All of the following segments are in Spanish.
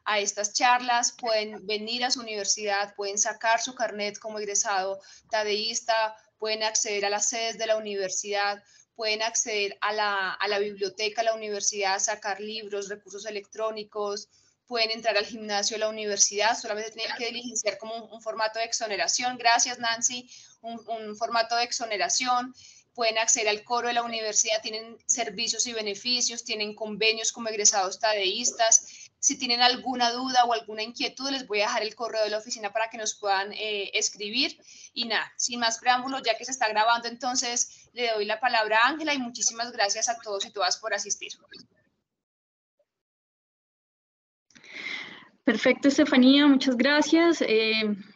a estas charlas, pueden venir a su universidad, pueden sacar su carnet como egresado tadeísta, pueden acceder a las sedes de la universidad, pueden acceder a la biblioteca de la universidad, sacar libros, recursos electrónicos, pueden entrar al gimnasio de la universidad, solamente tienen que diligenciar como un formato de exoneración, gracias Nancy, un formato de exoneración, pueden acceder al coro de la universidad, tienen servicios y beneficios, tienen convenios como egresados tadeístas. Si tienen alguna duda o alguna inquietud, les voy a dejar el correo de la oficina para que nos puedan escribir. Y nada, sin más preámbulos, ya que se está grabando, entonces le doy la palabra a Ángela y muchísimas gracias a todos y todas por asistir. Perfecto, Estefanía, muchas gracias.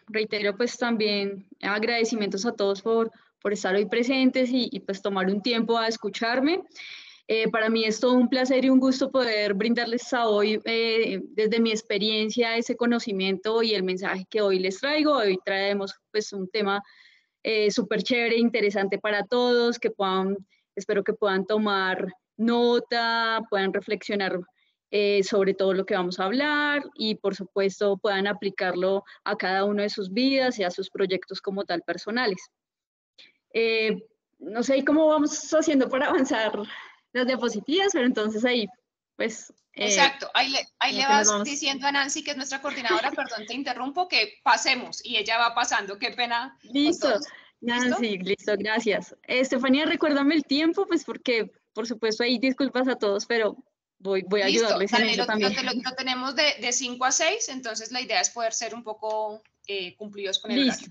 Reitero pues también agradecimientos a todos por estar hoy presentes y pues tomar un tiempo a escucharme. Para mí es todo un placer y un gusto poder brindarles a hoy desde mi experiencia ese conocimiento y el mensaje que hoy les traigo. Hoy traemos pues un tema súper chévere, interesante para todos, que espero que puedan tomar nota, puedan reflexionar sobre todo lo que vamos a hablar y por supuesto puedan aplicarlo a cada uno de sus vidas y a sus proyectos como tal personales. No sé cómo vamos haciendo para avanzar las diapositivas, pero entonces ahí, pues... Exacto, ahí le vas diciendo a Nancy, que es nuestra coordinadora, perdón, te interrumpo, que pasemos y ella va pasando, qué pena. Listo, Nancy, listo, gracias. Estefanía, recuérdame el tiempo, pues porque, por supuesto, ahí disculpas a todos, pero voy a ayudarles en eso también. Lo tenemos de 5 a 6, entonces la idea es poder ser un poco cumplidos con el horario.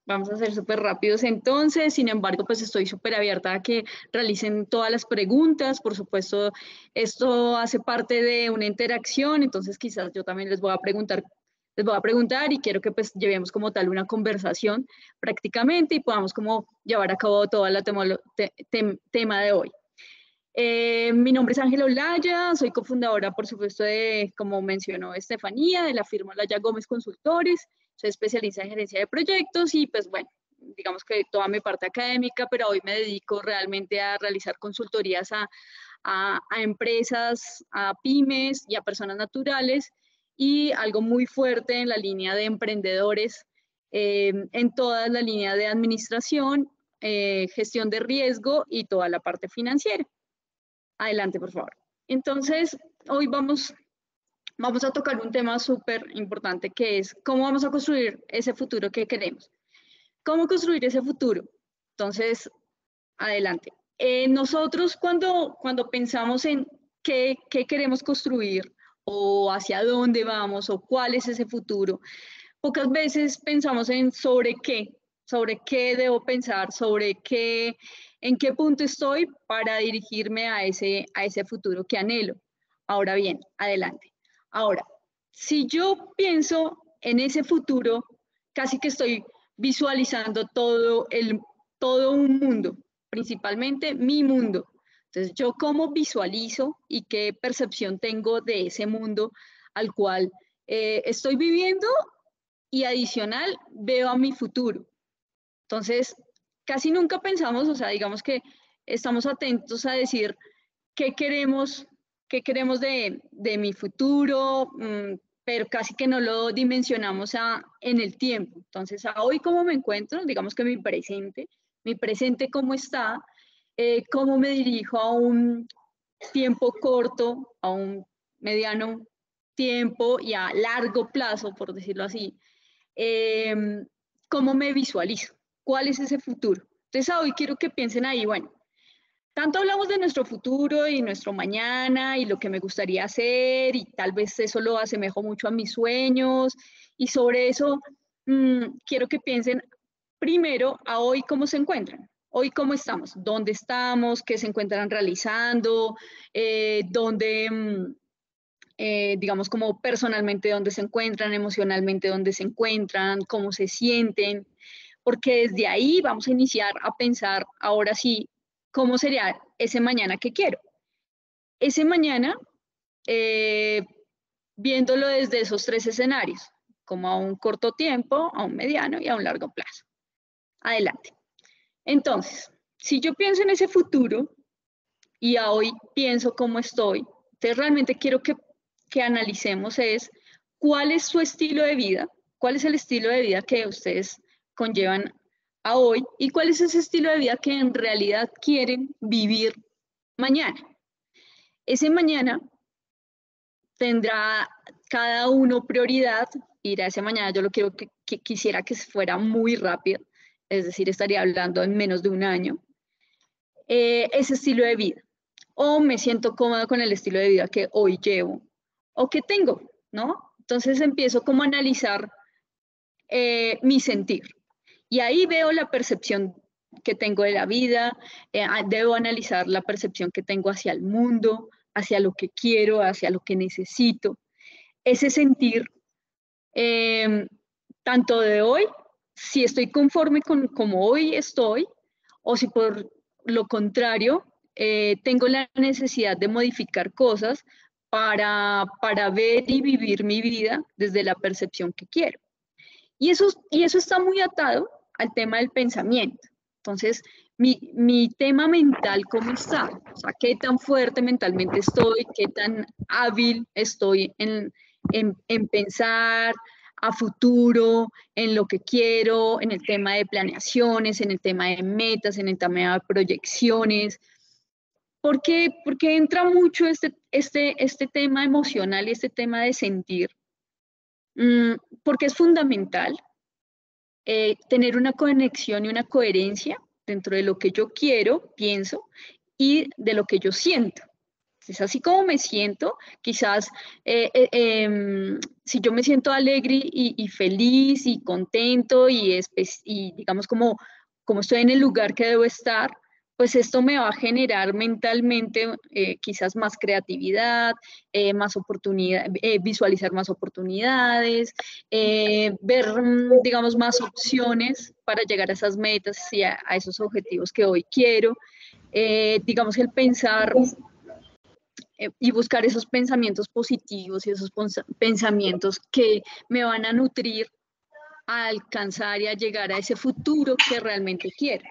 Vamos a ser súper rápidos entonces, sin embargo, pues estoy súper abierta a que realicen todas las preguntas. Por supuesto, esto hace parte de una interacción, entonces quizás yo también les voy a preguntar y quiero que pues llevemos como tal una conversación prácticamente y podamos como llevar a cabo toda la tema de hoy. Mi nombre es Ángela Olaya, soy cofundadora, por supuesto, como mencionó Estefanía, de la firma Olaya Gómez Consultores. Soy especialista en gerencia de proyectos y pues bueno, digamos que toda mi parte académica, pero hoy me dedico realmente a realizar consultorías a empresas, a pymes y a personas naturales y algo muy fuerte en la línea de emprendedores, en toda la línea de administración, gestión de riesgo y toda la parte financiera. Adelante, por favor. Entonces, hoy vamos a tocar un tema súper importante que es cómo vamos a construir ese futuro que queremos. ¿Cómo construir ese futuro? Entonces, adelante. Nosotros cuando pensamos en qué queremos construir o hacia dónde vamos o cuál es ese futuro, pocas veces pensamos en sobre qué debo pensar, en qué punto estoy para dirigirme a ese futuro que anhelo. Ahora bien, adelante. Ahora, si yo pienso en ese futuro, casi que estoy visualizando todo un mundo, principalmente mi mundo. Entonces, yo cómo visualizo y qué percepción tengo de ese mundo al cual estoy viviendo y adicional veo a mi futuro. Entonces, casi nunca pensamos, o sea, digamos que estamos atentos a decir qué queremos de mi futuro, pero casi que no lo dimensionamos en el tiempo. Entonces, a hoy cómo me encuentro, digamos que mi presente cómo está, cómo me dirijo a un tiempo corto, a un mediano tiempo y a largo plazo, por decirlo así, cómo me visualizo, cuál es ese futuro. Entonces, hoy quiero que piensen ahí, bueno, tanto hablamos de nuestro futuro y nuestro mañana y lo que me gustaría hacer y tal vez eso lo asemejo mucho a mis sueños y sobre eso quiero que piensen primero a hoy cómo se encuentran, hoy cómo estamos, dónde estamos, qué se encuentran realizando, digamos como personalmente dónde se encuentran, emocionalmente dónde se encuentran, cómo se sienten, porque desde ahí vamos a iniciar a pensar ahora sí cómo sería ese mañana que quiero. Ese mañana, viéndolo desde esos tres escenarios, como a un corto tiempo, a un mediano y a un largo plazo. Adelante. Entonces, si yo pienso en ese futuro y a hoy pienso cómo estoy, entonces realmente quiero que que analicemos es cuál es su estilo de vida, cuál es el estilo de vida que ustedes conllevan a hoy y cuál es ese estilo de vida que en realidad quieren vivir mañana. Ese mañana tendrá cada uno prioridad, ir a ese mañana yo lo quiero que quisiera que fuera muy rápido, es decir, estaría hablando en menos de un año, ese estilo de vida. O me siento cómoda con el estilo de vida que hoy llevo o que tengo, ¿no? Entonces empiezo como a analizar mi sentir. Y ahí veo la percepción que tengo de la vida, debo analizar la percepción que tengo hacia el mundo, hacia lo que quiero, hacia lo que necesito. Ese sentir, tanto de hoy, si estoy conforme con como hoy estoy, o si por lo contrario, tengo la necesidad de modificar cosas para ver y vivir mi vida desde la percepción que quiero. Y eso está muy atado al tema del pensamiento. Entonces, mi tema mental, ¿cómo está? O sea, ¿qué tan fuerte mentalmente estoy? ¿Qué tan hábil estoy en pensar a futuro, en lo que quiero, en el tema de planeaciones, en el tema de metas, en el tema de proyecciones? Porque entra mucho este tema emocional y este tema de sentir, porque es fundamental tener una conexión y una coherencia dentro de lo que yo quiero, pienso, y de lo que yo siento. Es así como me siento, quizás si yo me siento alegre y feliz y contento y digamos como estoy en el lugar que debo estar, pues esto me va a generar mentalmente quizás más creatividad, más oportunidad, visualizar más oportunidades, ver, digamos, más opciones para llegar a esas metas y a esos objetivos que hoy quiero. Digamos que el pensar y buscar esos pensamientos positivos y esos pensamientos que me van a nutrir a alcanzar y a llegar a ese futuro que realmente quiero.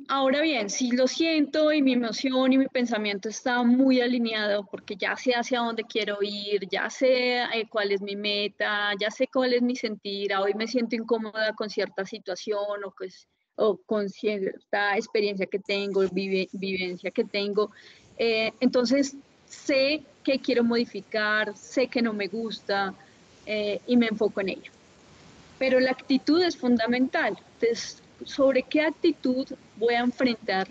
Ahora bien, si lo siento y mi emoción y mi pensamiento está muy alineado porque ya sé hacia dónde quiero ir, ya sé cuál es mi meta, ya sé cuál es mi sentir, hoy me siento incómoda con cierta situación o con cierta experiencia que tengo, vivencia que tengo, entonces sé que quiero modificar, sé que no me gusta y me enfoco en ello. Pero la actitud es fundamental. Entonces, ¿sobre qué actitud voy a enfrentar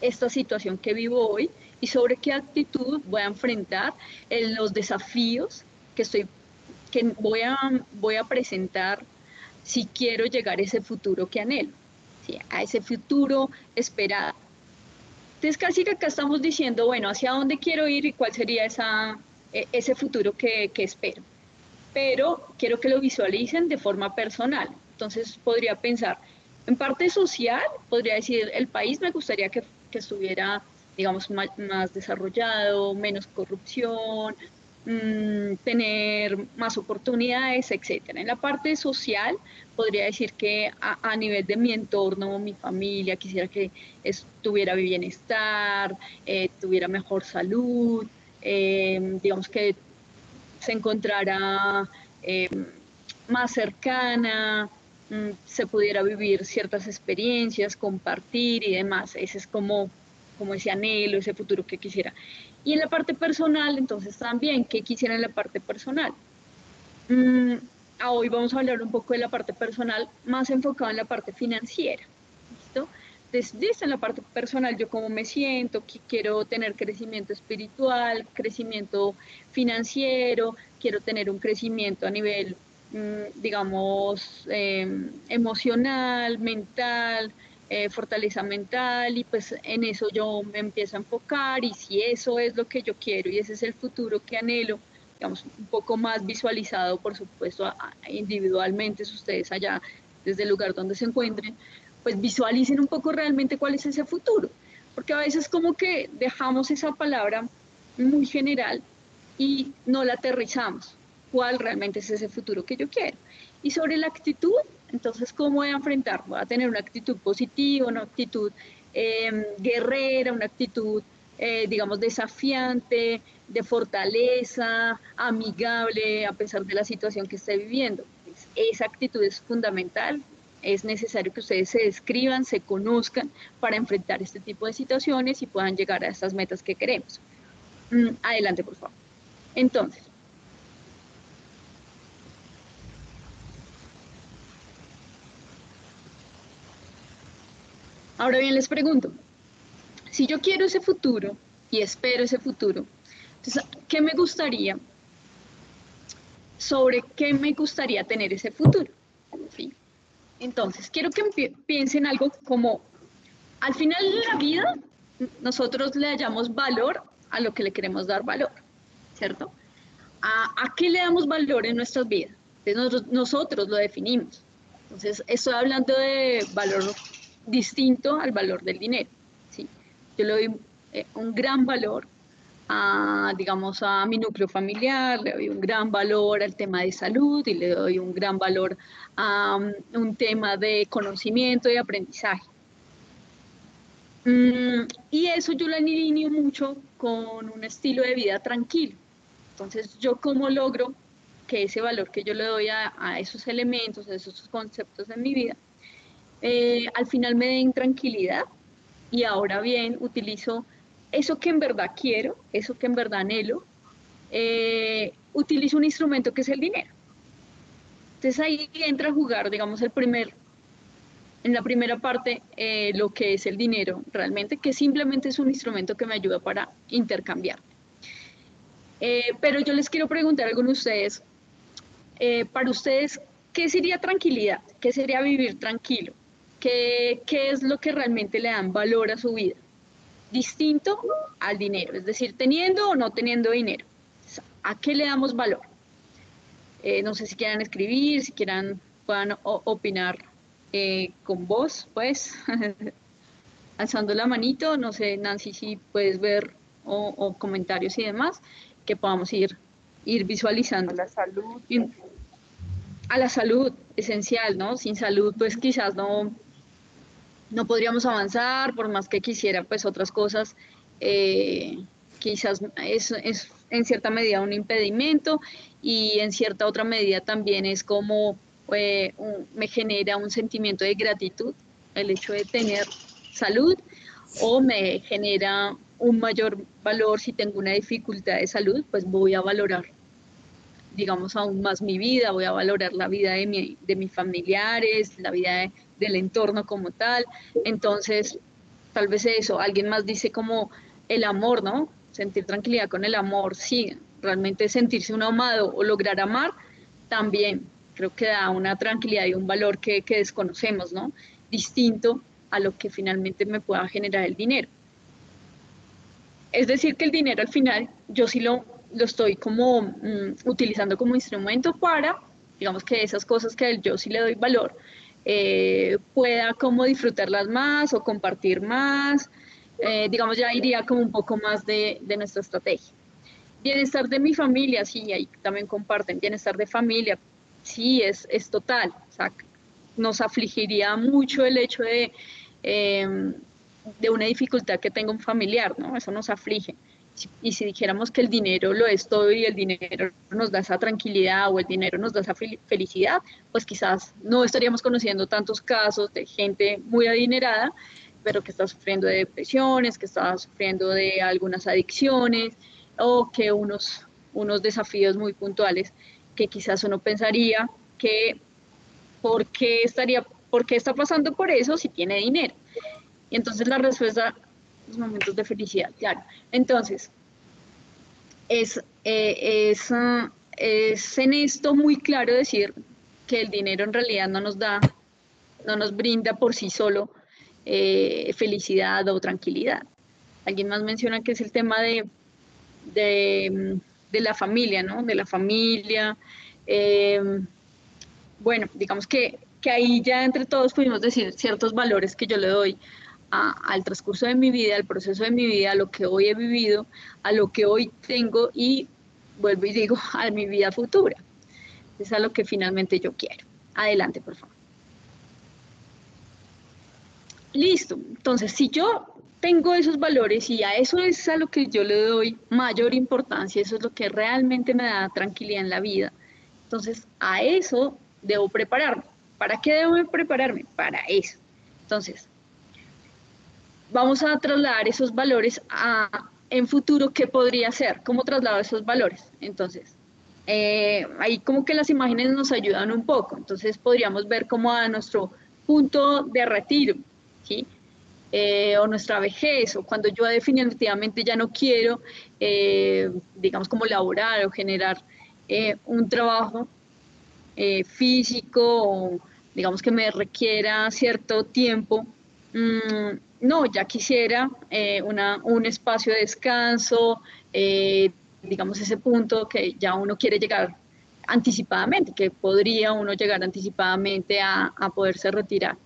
esta situación que vivo hoy y sobre qué actitud voy a enfrentar los desafíos que voy a presentar si quiero llegar a ese futuro que anhelo, ¿sí? A ese futuro esperado? Entonces, casi que acá estamos diciendo, bueno, hacia dónde quiero ir y cuál sería ese futuro que espero, pero quiero que lo visualicen de forma personal. Entonces podría pensar, en parte social, podría decir, el país me gustaría que estuviera, digamos, más desarrollado, menos corrupción, tener más oportunidades, etcétera. En la parte social, podría decir que a nivel de mi entorno, mi familia, quisiera que tuviera bienestar, tuviera mejor salud, digamos que se encontrara más cercana, se pudiera vivir ciertas experiencias, compartir y demás. Ese es como ese anhelo, ese futuro que quisiera. Y en la parte personal, entonces también, ¿qué quisiera en la parte personal? Hoy vamos a hablar un poco de la parte personal, más enfocado en la parte financiera. ¿Listo? Desde la parte personal, yo cómo me siento, que quiero tener crecimiento espiritual, crecimiento financiero, quiero tener un crecimiento a nivel, digamos, emocional, mental, fortaleza mental, y pues en eso yo me empiezo a enfocar, y si eso es lo que yo quiero y ese es el futuro que anhelo, digamos, un poco más visualizado, por supuesto, individualmente, si ustedes allá, desde el lugar donde se encuentren, pues visualicen un poco realmente cuál es ese futuro, porque a veces como que dejamos esa palabra muy general y no la aterrizamos, cuál realmente es ese futuro que yo quiero. Y sobre la actitud, entonces, ¿cómo voy a enfrentar? Voy a tener una actitud positiva, una actitud guerrera, una actitud digamos, desafiante, de fortaleza, amigable, a pesar de la situación que esté viviendo. Esa actitud es fundamental. Es necesario que ustedes se describan, se conozcan para enfrentar este tipo de situaciones y puedan llegar a estas metas que queremos. Adelante, por favor. Entonces, ahora bien les pregunto, si yo quiero ese futuro y espero ese futuro, entonces, ¿qué me gustaría? Sobre qué me gustaría tener ese futuro. ¿Sí? Entonces, quiero que piensen algo como, al final de la vida, nosotros le hallamos valor a lo que le queremos dar valor, ¿cierto? ¿A qué le damos valor en nuestras vidas? Entonces, nosotros lo definimos. Entonces, estoy hablando de valor distinto al valor del dinero. ¿Sí? Yo le doy un gran valor digamos, a mi núcleo familiar, le doy un gran valor al tema de salud y le doy un gran valor a un tema de conocimiento y aprendizaje. Y eso yo lo alineo mucho con un estilo de vida tranquilo. Entonces, ¿yo cómo logro que ese valor que yo le doy a esos elementos, a esos conceptos en mi vida, al final me den tranquilidad? Y ahora bien, utilizo eso que en verdad quiero, eso que en verdad anhelo, utilizo un instrumento que es el dinero. Entonces ahí entra a jugar, digamos, en la primera parte, lo que es el dinero realmente, que simplemente es un instrumento que me ayuda para intercambiar. Pero yo les quiero preguntar a algunos de ustedes, para ustedes, ¿qué sería tranquilidad? ¿Qué sería vivir tranquilo? ¿Qué es lo que realmente le dan valor a su vida? Distinto al dinero, es decir, teniendo o no teniendo dinero. ¿A qué le damos valor? No sé si quieran escribir, si puedan opinar con voz, pues, alzando la manito, no sé, Nancy, si puedes ver o comentarios y demás, que podamos ir visualizando. A la salud. A la salud, esencial, ¿no? Sin salud, pues quizás no podríamos avanzar, por más que quisiera, pues otras cosas, quizás es en cierta medida un impedimento y en cierta otra medida también es como me genera un sentimiento de gratitud el hecho de tener salud, o me genera un mayor valor si tengo una dificultad de salud, pues voy a valorar, digamos, aún más mi vida, voy a valorar la vida de mis familiares, la vida del entorno como tal. Entonces, tal vez eso, alguien más dice como el amor, ¿no? Sentir tranquilidad con el amor, sí, realmente sentirse uno amado o lograr amar, también creo que da una tranquilidad y un valor que desconocemos, ¿no? Distinto a lo que finalmente me pueda generar el dinero. Es decir, que el dinero al final yo sí lo estoy como utilizando como instrumento para, digamos, que esas cosas que yo sí le doy valor, pueda como disfrutarlas más o compartir más, digamos, ya iría como un poco más de nuestra estrategia. Bienestar de mi familia, sí, ahí también comparten, bienestar de familia, sí, es total, o sea, nos afligiría mucho el hecho de una dificultad que tenga un familiar, ¿no? Eso nos aflige. Y si dijéramos que el dinero lo es todo y el dinero nos da esa tranquilidad o el dinero nos da esa felicidad, pues quizás no estaríamos conociendo tantos casos de gente muy adinerada, pero que está sufriendo de depresiones, que está sufriendo de algunas adicciones o que unos desafíos muy puntuales que quizás uno pensaría que ¿por qué está pasando por eso si tiene dinero? Y entonces la respuesta, los momentos de felicidad, claro. Entonces, es en esto muy claro decir que el dinero en realidad no nos brinda por sí solo felicidad o tranquilidad. Alguien más menciona que es el tema de la familia, ¿no? De la familia. Bueno, digamos que ahí ya entre todos pudimos decir ciertos valores que yo le doy al transcurso de mi vida, al proceso de mi vida, a lo que hoy he vivido, a lo que hoy tengo y vuelvo y digo, a mi vida futura. Es a lo que finalmente yo quiero. Adelante, por favor. Listo. Entonces, si yo tengo esos valores y a eso es a lo que yo le doy mayor importancia, eso es lo que realmente me da tranquilidad en la vida. Entonces, a eso debo prepararme. ¿Para qué debo prepararme? Para eso. Entonces, vamos a trasladar esos valores a en futuro, ¿qué podría ser? ¿Cómo traslado esos valores? Entonces, ahí como que las imágenes nos ayudan un poco. Entonces, podríamos ver como a nuestro punto de retiro, ¿sí? O nuestra vejez, o cuando yo definitivamente ya no quiero, digamos, como laborar o generar un trabajo físico, o digamos que me requiera cierto tiempo, no, ya quisiera un espacio de descanso, digamos, ese punto que ya uno quiere llegar anticipadamente, que podría uno llegar anticipadamente a poderse retirar.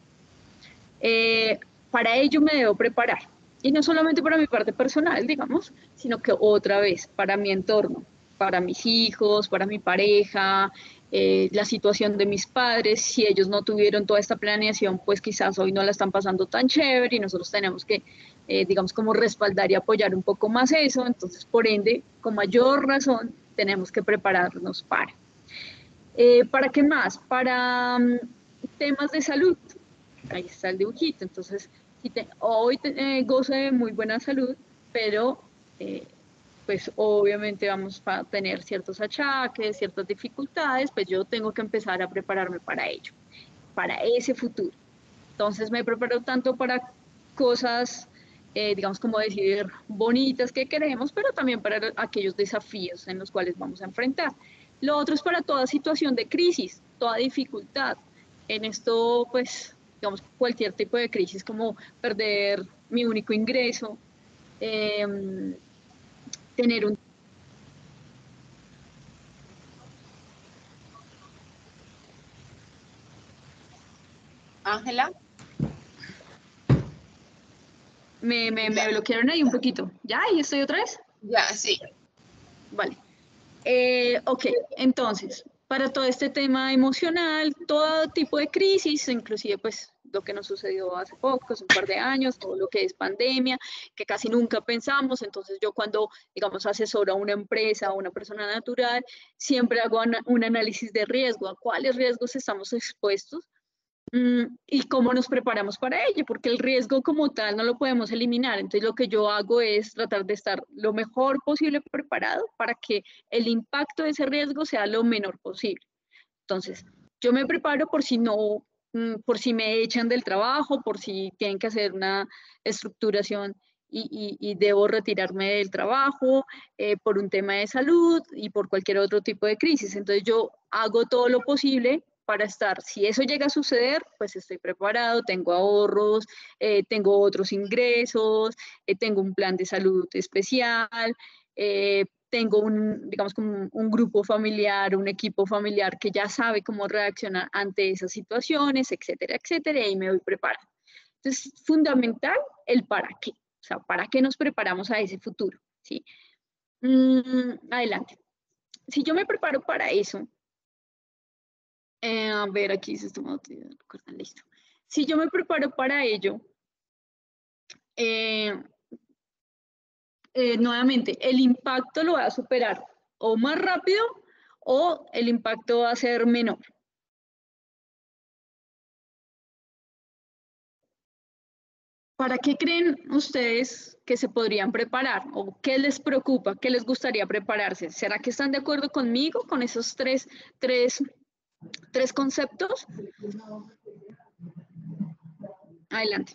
Eh, para ello me debo preparar. Y no solamente para mi parte personal, digamos, sino que otra vez para mi entorno, para mis hijos, para mi pareja, la situación de mis padres. Si ellos no tuvieron toda esta planeación, pues quizás hoy no la están pasando tan chévere y nosotros tenemos que, digamos, como respaldar y apoyar un poco más eso. Entonces, por ende, con mayor razón, tenemos que prepararnos para. ¿Para qué más? Para temas de salud. Ahí está el dibujito. Entonces, hoy gozo de muy buena salud, pero pues obviamente vamos a tener ciertos achaques, ciertas dificultades, pues yo tengo que empezar a prepararme para ello, para ese futuro. Entonces me preparo tanto para cosas, digamos, como decir, bonitas que queremos, pero también para aquellos desafíos en los cuales vamos a enfrentar. Lo otro es para toda situación de crisis, toda dificultad. En esto, pues, digamos, cualquier tipo de crisis como perder mi único ingreso, eh, tener un... Ángela, Me ya, bloquearon ahí un poquito. ¿Ya? ¿Ahí estoy otra vez? ya, sí. Vale. Ok, entonces, para todo este tema emocional, todo tipo de crisis, inclusive pues lo que nos sucedió hace poco, hace un par de años, todo lo que es pandemia, que casi nunca pensamos, entonces yo cuando, digamos, asesoro a una empresa o a una persona natural, siempre hago un análisis de riesgo, a cuáles riesgos estamos expuestos y cómo nos preparamos para ello, porque el riesgo como tal no lo podemos eliminar. Entonces lo que yo hago es tratar de estar lo mejor posible preparado para que el impacto de ese riesgo sea lo menor posible. Entonces, yo me preparo por si no, por si me echan del trabajo, por si tienen que hacer una estructuración y debo retirarme del trabajo por un tema de salud y por cualquier otro tipo de crisis. Entonces yo hago todo lo posible para estar, si eso llega a suceder, pues estoy preparado, tengo ahorros, tengo otros ingresos, tengo un plan de salud especial, tengo digamos, como un grupo familiar, un equipo familiar que ya sabe cómo reaccionar ante esas situaciones, etcétera, etcétera, y me voy preparando. Entonces, fundamental el para qué, o sea, para qué nos preparamos a ese futuro, ¿sí? Adelante. Si yo me preparo para eso, a ver, aquí se está listo. Si yo me preparo para ello, eh, nuevamente, el impacto lo va a superar o más rápido o el impacto va a ser menor. ¿Para qué creen ustedes que se podrían preparar? ¿O qué les preocupa? ¿Qué les gustaría prepararse? ¿Será que están de acuerdo conmigo con esos tres conceptos? Adelante.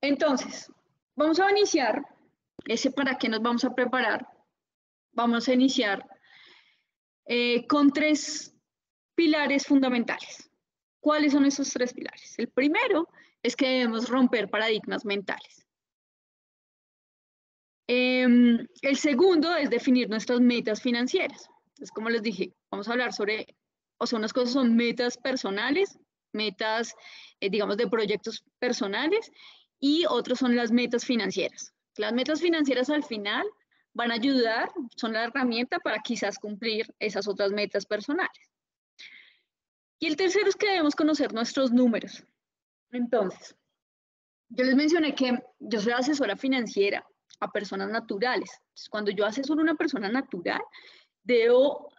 Entonces, vamos a iniciar ese para qué nos vamos a preparar. Vamos a iniciar con tres pilares fundamentales. ¿Cuáles son esos tres pilares? El primero es que debemos romper paradigmas mentales. El segundo es definir nuestras metas financieras. Entonces, como les dije, vamos a hablar sobre, o sea, unas cosas son metas personales, metas, digamos, de proyectos personales, y otros son las metas financieras. Las metas financieras al final van a ayudar, son la herramienta para quizás cumplir esas otras metas personales. Y el tercero es que debemos conocer nuestros números. Entonces, Yo les mencioné que yo soy asesora financiera a personas naturales. Entonces, cuando yo asesoro a una persona natural, debo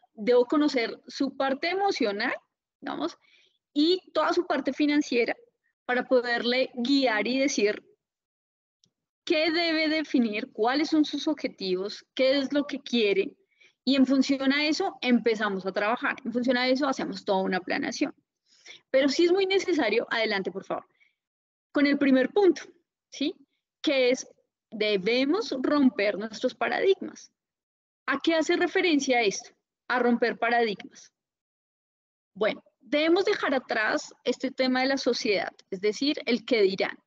conocer su parte emocional, digamos, y toda su parte financiera para poderle guiar y decir qué debe definir, cuáles son sus objetivos, qué es lo que quiere. Y en función a eso empezamos a trabajar. En función a eso hacemos toda una planeación. Pero sí es muy necesario, adelante por favor, con el primer punto, ¿sí? Que es, debemos romper nuestros paradigmas. ¿A qué hace referencia esto? A romper paradigmas. Bueno, debemos dejar atrás este tema de la sociedad, es decir, el qué dirán.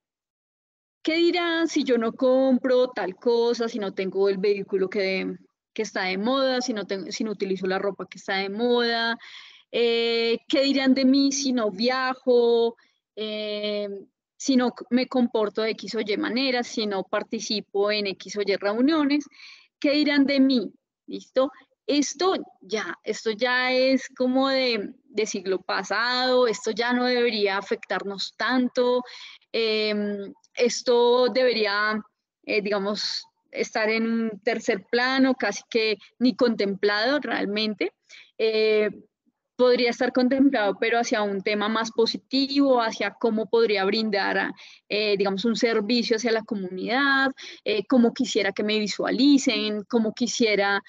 ¿Qué dirán si yo no compro tal cosa, si no tengo el vehículo que está de moda, si no utilizo la ropa que está de moda? ¿Qué dirán de mí si no viajo? Eh, si no me comporto de X o Y manera, si no participo en X o Y reuniones, ¿qué dirán de mí? ¿Listo? Esto ya es como de siglo pasado, esto ya no debería afectarnos tanto, esto debería, digamos, estar en un tercer plano, casi que ni contemplado realmente. Eh, Podría estar contemplado, pero hacia un tema más positivo, hacia cómo podría brindar, digamos, un servicio hacia la comunidad, cómo quisiera que me visualicen, cómo quisiera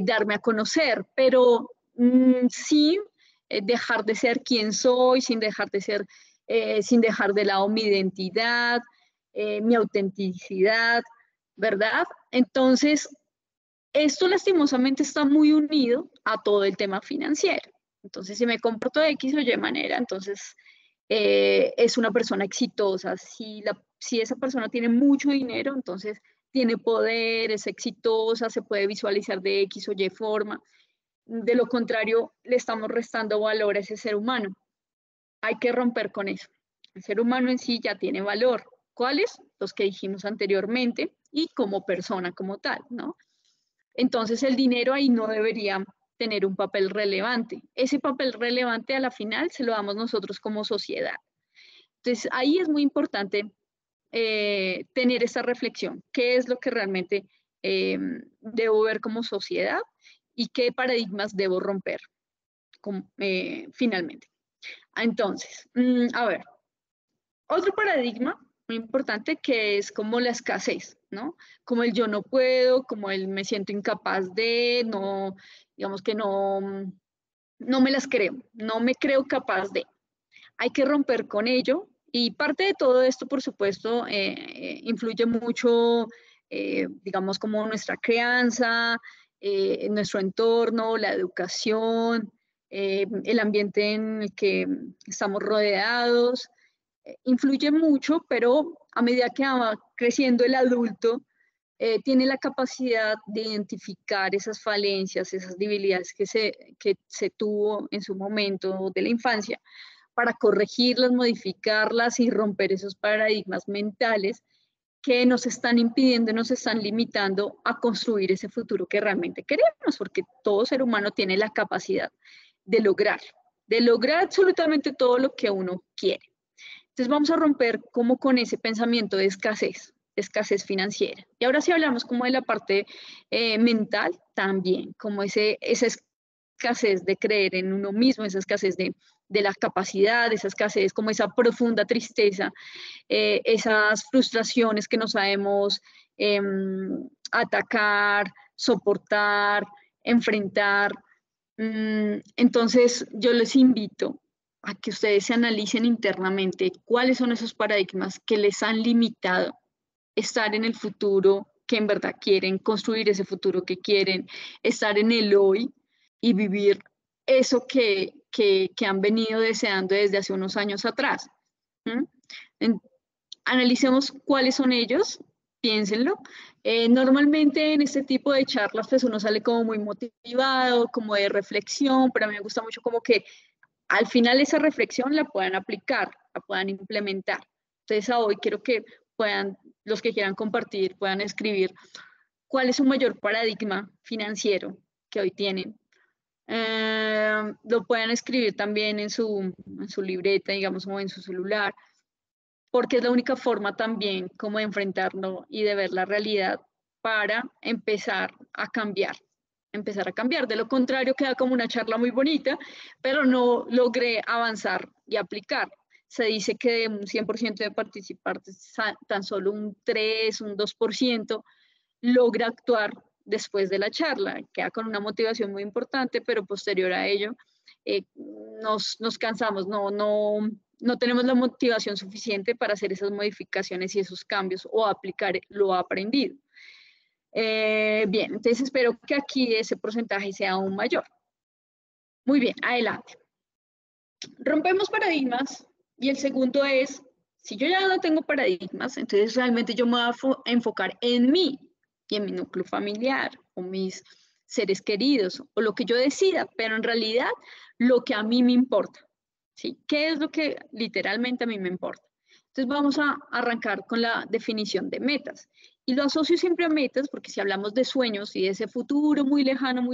darme a conocer, pero sí dejar de ser quien soy, sin dejar de lado mi identidad, mi autenticidad, ¿verdad? Entonces, esto lastimosamente está muy unido a todo el tema financiero. Entonces, si me comporto de X o Y manera, entonces es una persona exitosa. Si esa persona tiene mucho dinero, entonces tiene poder, es exitosa, se puede visualizar de X o Y forma. De lo contrario, le estamos restando valor a ese ser humano. Hay que romper con eso. El ser humano en sí ya tiene valor. ¿Cuáles? Los que dijimos anteriormente y como persona como tal, ¿no? Entonces el dinero ahí no debería tener un papel relevante. Ese papel relevante a la final se lo damos nosotros como sociedad. Entonces ahí es muy importante tener esa reflexión. ¿Qué es lo que realmente debo ver como sociedad y qué paradigmas debo romper finalmente? Entonces, a ver, otro paradigma muy importante que es como la escasez, ¿no? Como el yo no puedo, como el me siento incapaz de, no, digamos que no me las creo, no me creo capaz de. Hay que romper con ello y parte de todo esto, por supuesto, influye mucho, digamos, como nuestra crianza, nuestro entorno, la educación, el ambiente en el que estamos rodeados influye mucho, pero a medida que va creciendo el adulto, tiene la capacidad de identificar esas falencias, esas debilidades que se tuvo en su momento de la infancia, para corregirlas, modificarlas y romper esos paradigmas mentales que nos están impidiendo, nos están limitando a construir ese futuro que realmente queremos, porque todo ser humano tiene la capacidad de lograr absolutamente todo lo que uno quiere. Entonces vamos a romper como con ese pensamiento de escasez financiera. Y ahora sí hablamos como de la parte mental también, como esa escasez de creer en uno mismo, esa escasez de la capacidad, esa escasez, como esa profunda tristeza, esas frustraciones que no sabemos atacar, soportar, enfrentar. Entonces yo les invito a que ustedes se analicen internamente cuáles son esos paradigmas que les han limitado estar en el futuro que en verdad quieren, construir ese futuro que quieren, estar en el hoy y vivir eso que han venido deseando desde hace unos años atrás. Analicemos cuáles son ellos, piénsenlo. Normalmente en este tipo de charlas pues uno sale como muy motivado, como de reflexión, pero a mí me gusta mucho como que al final esa reflexión la puedan aplicar, la puedan implementar. Entonces a hoy quiero que puedan, los que quieran compartir, puedan escribir cuál es su mayor paradigma financiero que hoy tienen. Lo puedan escribir también en su libreta, digamos, o en su celular, porque es la única forma también como de enfrentarlo y de ver la realidad para empezar a cambiar. De lo contrario, queda como una charla muy bonita, pero no logré avanzar y aplicar. Se dice que de un 100% de participantes, tan solo un 3, un 2% logra actuar después de la charla. Queda con una motivación muy importante, pero posterior a ello nos cansamos, no tenemos la motivación suficiente para hacer esas modificaciones y esos cambios o aplicar lo aprendido. Bien, entonces espero que aquí ese porcentaje sea aún mayor. Muy bien, adelante. Rompemos paradigmas y el segundo es, si yo ya no tengo paradigmas, entonces realmente yo me voy a enfocar en mí y en mi núcleo familiar o mis seres queridos o lo que yo decida, pero en realidad lo que a mí me importa. ¿Sí? ¿Qué es lo que literalmente a mí me importa? Entonces vamos a arrancar con la definición de metas. Y lo asocio siempre a metas porque si hablamos de sueños y de ese futuro muy lejano,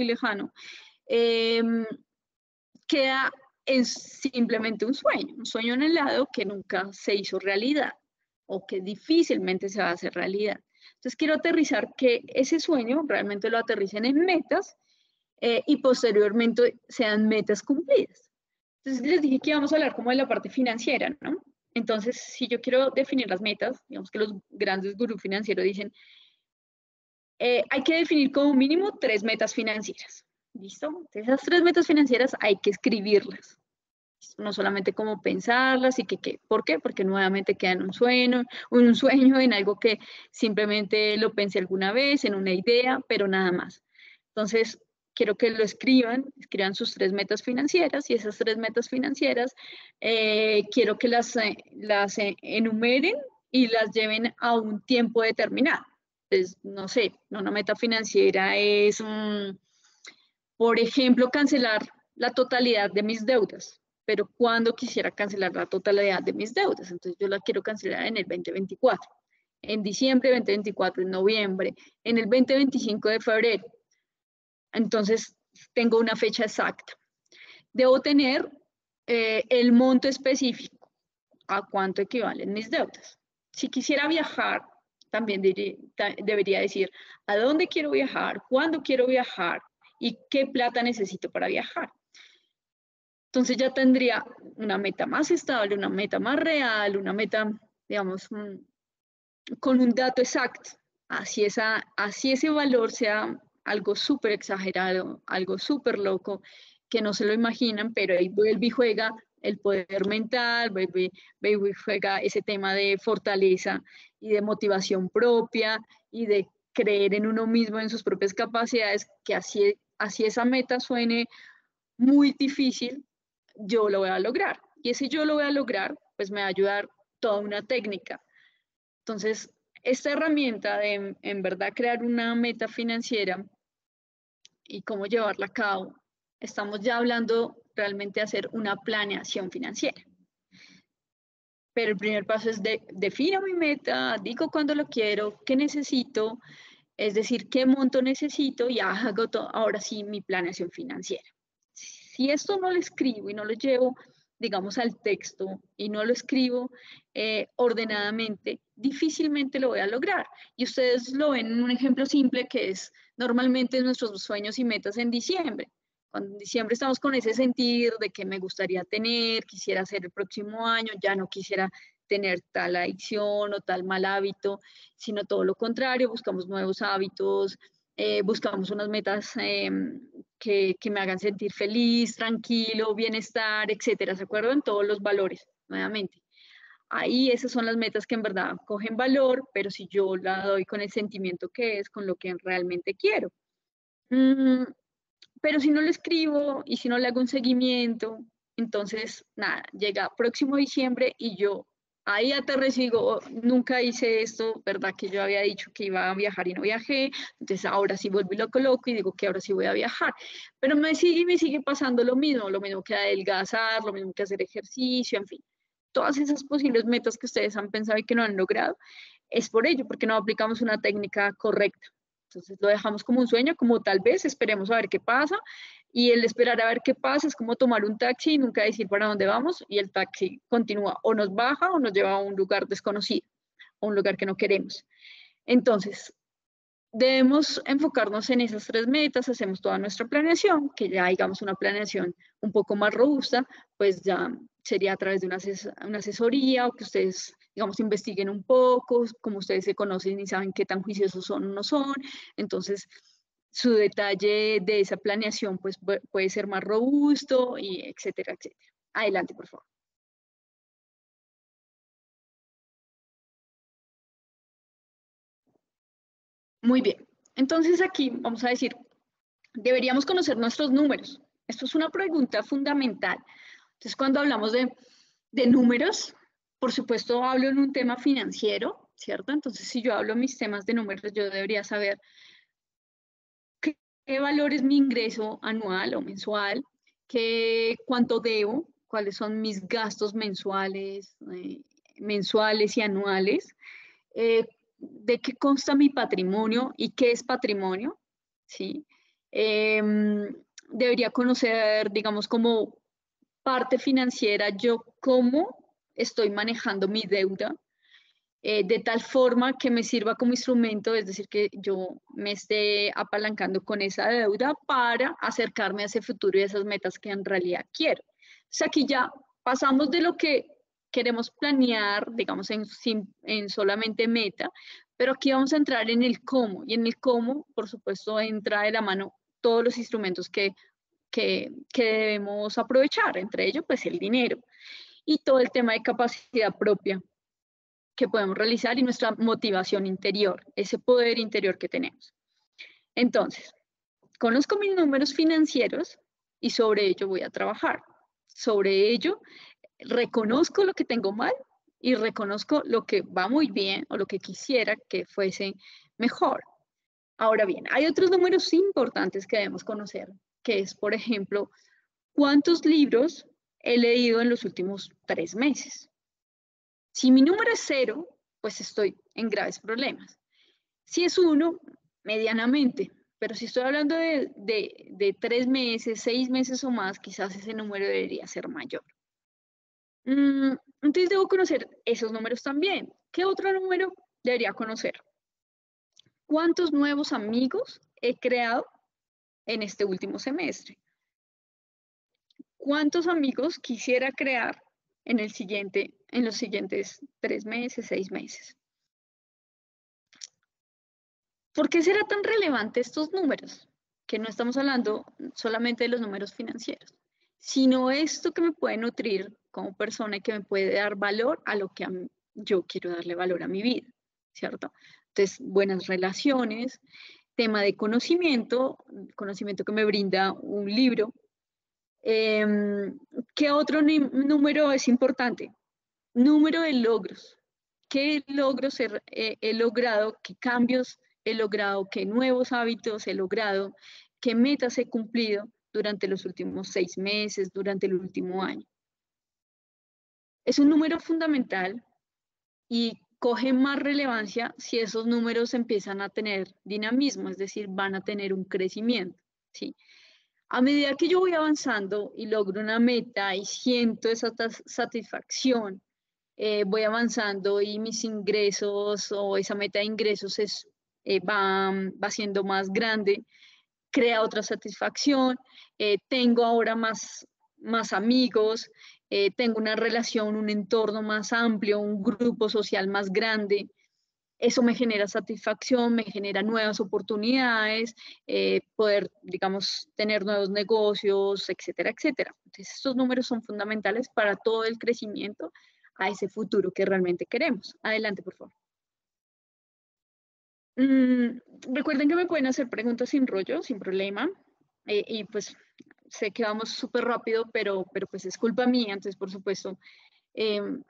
queda en simplemente un sueño anhelado que nunca se hizo realidad o que difícilmente se va a hacer realidad. Entonces quiero aterrizar que ese sueño realmente lo aterricen en metas y posteriormente sean metas cumplidas. Entonces les dije que íbamos a hablar como de la parte financiera, ¿no? Entonces, si yo quiero definir las metas, digamos que los grandes gurús financieros dicen, hay que definir como mínimo 3 metas financieras. ¿Listo? Entonces, esas 3 metas financieras hay que escribirlas. No solamente como pensarlas y ¿por qué? Porque nuevamente quedan un sueño, en algo que simplemente lo pensé alguna vez, en una idea, pero nada más. Entonces, quiero que lo escriban sus 3 metas financieras y esas 3 metas financieras quiero que las enumeren y las lleven a un tiempo determinado. Entonces, no sé, una meta financiera es, por ejemplo, cancelar la totalidad de mis deudas. Pero ¿cuándo quisiera cancelar la totalidad de mis deudas? Entonces yo la quiero cancelar en el 2024, en diciembre de 2024, en noviembre, en el 2025 de febrero. Entonces tengo una fecha exacta. Debo tener el monto específico, a cuánto equivalen mis deudas. Si quisiera viajar, también debería decir a dónde quiero viajar, cuándo quiero viajar y qué plata necesito para viajar. Entonces ya tendría una meta más estable, una meta más real, una meta, digamos, con un dato exacto. Así ese valor sea algo súper exagerado, algo súper loco, que no se lo imaginan, pero ahí vuelve y juega el poder mental, vuelve y juega ese tema de fortaleza y de motivación propia y de creer en uno mismo, en sus propias capacidades, que así esa meta suene muy difícil, yo lo voy a lograr. Y ese yo lo voy a lograr, pues me va a ayudar toda una técnica. Entonces, esta herramienta de en verdad crear una meta financiera y cómo llevarla a cabo, estamos ya hablando realmente de hacer una planeación financiera. Pero el primer paso es defino mi meta, digo cuándo lo quiero, qué necesito, es decir, qué monto necesito y hago ahora sí mi planeación financiera. Si esto no lo escribo y no lo llevo, digamos, al texto y no lo escribo ordenadamente, difícilmente lo voy a lograr. Y ustedes lo ven en un ejemplo simple que es normalmente nuestros sueños y metas en diciembre. Cuando en diciembre estamos con ese sentir de que me gustaría tener, quisiera hacer el próximo año, ya no quisiera tener tal adicción o tal mal hábito, sino todo lo contrario, buscamos nuevos hábitos, buscamos unas metas que me hagan sentir feliz, tranquilo, bienestar, etcétera. ¿Se acuerdan? Todos los valores, nuevamente. Ahí esas son las metas que en verdad cogen valor, pero si yo la doy con el sentimiento que es, con lo que realmente quiero. Pero si no lo escribo y si no le hago un seguimiento, entonces, nada, llega próximo diciembre y yo ahí aterrizo y digo, nunca hice esto, ¿verdad? Que yo había dicho que iba a viajar y no viajé, entonces ahora sí vuelvo y lo coloco y digo que ahora sí voy a viajar. Pero me sigue pasando lo mismo que adelgazar, lo mismo que hacer ejercicio, en fin. Todas esas posibles metas que ustedes han pensado y que no han logrado, es por ello, porque no aplicamos una técnica correcta. Entonces lo dejamos como un sueño, como tal vez esperemos a ver qué pasa, y el esperar a ver qué pasa es como tomar un taxi y nunca decir para dónde vamos, y el taxi continúa o nos baja o nos lleva a un lugar desconocido, a un lugar que no queremos. Entonces, debemos enfocarnos en esas 3 metas, hacemos toda nuestra planeación, que ya digamos una planeación un poco más robusta, pues ya sería a través de una asesoría o que ustedes, digamos, investiguen un poco, como ustedes se conocen y saben qué tan juiciosos son o no son. Entonces, su detalle de esa planeación pues puede ser más robusto y etcétera, etcétera. Adelante, por favor. Muy bien. Entonces aquí vamos a decir, deberíamos conocer nuestros números. Esto es una pregunta fundamental. Entonces, cuando hablamos de números, por supuesto hablo en un tema financiero, ¿cierto? Entonces, si yo hablo mis temas de números, yo debería saber qué valor es mi ingreso anual o mensual, cuánto debo, cuáles son mis gastos mensuales y anuales, de qué consta mi patrimonio y qué es patrimonio, ¿sí? Debería conocer, digamos, como parte financiera, yo cómo estoy manejando mi deuda, de tal forma que me sirva como instrumento, es decir, que yo me esté apalancando con esa deuda para acercarme a ese futuro y a esas metas que en realidad quiero. O sea, aquí ya pasamos de lo que queremos planear, digamos, en solamente meta, pero aquí vamos a entrar en el cómo, y en el cómo, por supuesto, entra de la mano todos los instrumentos que debemos aprovechar, entre ellos, pues el dinero y todo el tema de capacidad propia que podemos realizar y nuestra motivación interior, ese poder interior que tenemos. Entonces, conozco mis números financieros y sobre ello voy a trabajar. Sobre ello, reconozco lo que tengo mal y reconozco lo que va muy bien o lo que quisiera que fuese mejor. Ahora bien, hay otros números importantes que debemos conocer, que es, por ejemplo, ¿cuántos libros he leído en los últimos 3 meses? Si mi número es 0, pues estoy en graves problemas. Si es 1, medianamente. Pero si estoy hablando de 3 meses, 6 meses o más, quizás ese número debería ser mayor. Entonces debo conocer esos números también. ¿Qué otro número debería conocer? ¿Cuántos nuevos amigos he creado en este último semestre? ¿Cuántos amigos quisiera crear en los siguientes 3 meses, 6 meses? ¿Por qué será tan relevante estos números? Que no estamos hablando solamente de los números financieros, sino esto que me puede nutrir como persona y que me puede dar valor a lo que yo quiero darle valor a mi vida, ¿cierto? Entonces, buenas relaciones, tema de conocimiento que me brinda un libro. ¿Qué otro número es importante? Número de logros. ¿Qué logros he logrado? ¿Qué cambios he logrado? ¿Qué nuevos hábitos he logrado? ¿Qué metas he cumplido durante los últimos 6 meses, durante el último año? Es un número fundamental y coge más relevancia si esos números empiezan a tener dinamismo, es decir, van a tener un crecimiento, ¿sí? A medida que yo voy avanzando y logro una meta y siento esa satisfacción, voy avanzando y mis ingresos o esa meta de ingresos va siendo más grande, crea otra satisfacción, tengo ahora más amigos, tengo una relación, un entorno más amplio, un grupo social más grande. Eso me genera satisfacción, me genera nuevas oportunidades, poder, digamos, tener nuevos negocios, etcétera, etcétera. Entonces, estos números son fundamentales para todo el crecimiento a ese futuro que realmente queremos. Adelante, por favor. Recuerden que me pueden hacer preguntas sin rollo, sin problema. Y pues sé que vamos súper rápido, pero pues es culpa mía. Entonces, por supuesto,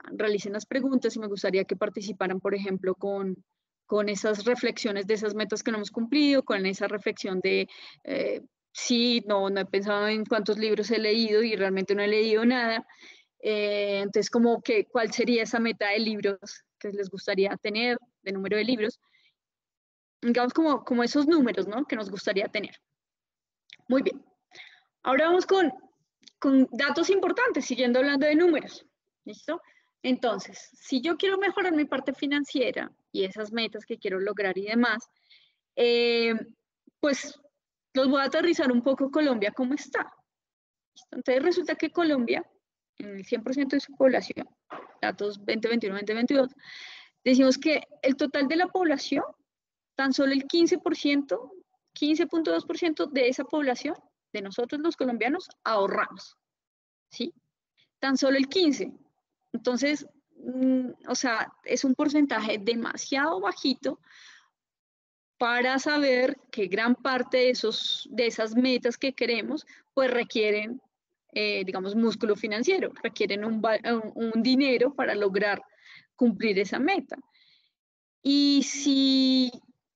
realicen las preguntas y me gustaría que participaran, por ejemplo, con esas reflexiones de esas metas que no hemos cumplido, con esa reflexión de sí, no he pensado en cuántos libros he leído y realmente no he leído nada. Entonces, como que, ¿cuál sería esa meta de libros que les gustaría tener, de número de libros? digamos, como esos números, ¿no? Que nos gustaría tener. Muy bien. Ahora vamos con datos importantes, siguiendo hablando de números. ¿Listo? Entonces, si yo quiero mejorar mi parte financiera y esas metas que quiero lograr y demás, pues los voy a aterrizar un poco Colombia, ¿cómo está? Entonces resulta que Colombia, en el 100% de su población, datos 2021-2022, decimos que el total de la población, tan solo el 15%, 15.2% de esa población, de nosotros los colombianos, ahorramos, ¿sí? Tan solo el 15%. Entonces, o sea, es un porcentaje demasiado bajito para saber que gran parte de esas metas que queremos, pues requieren, digamos, músculo financiero, requieren un dinero para lograr cumplir esa meta. Y si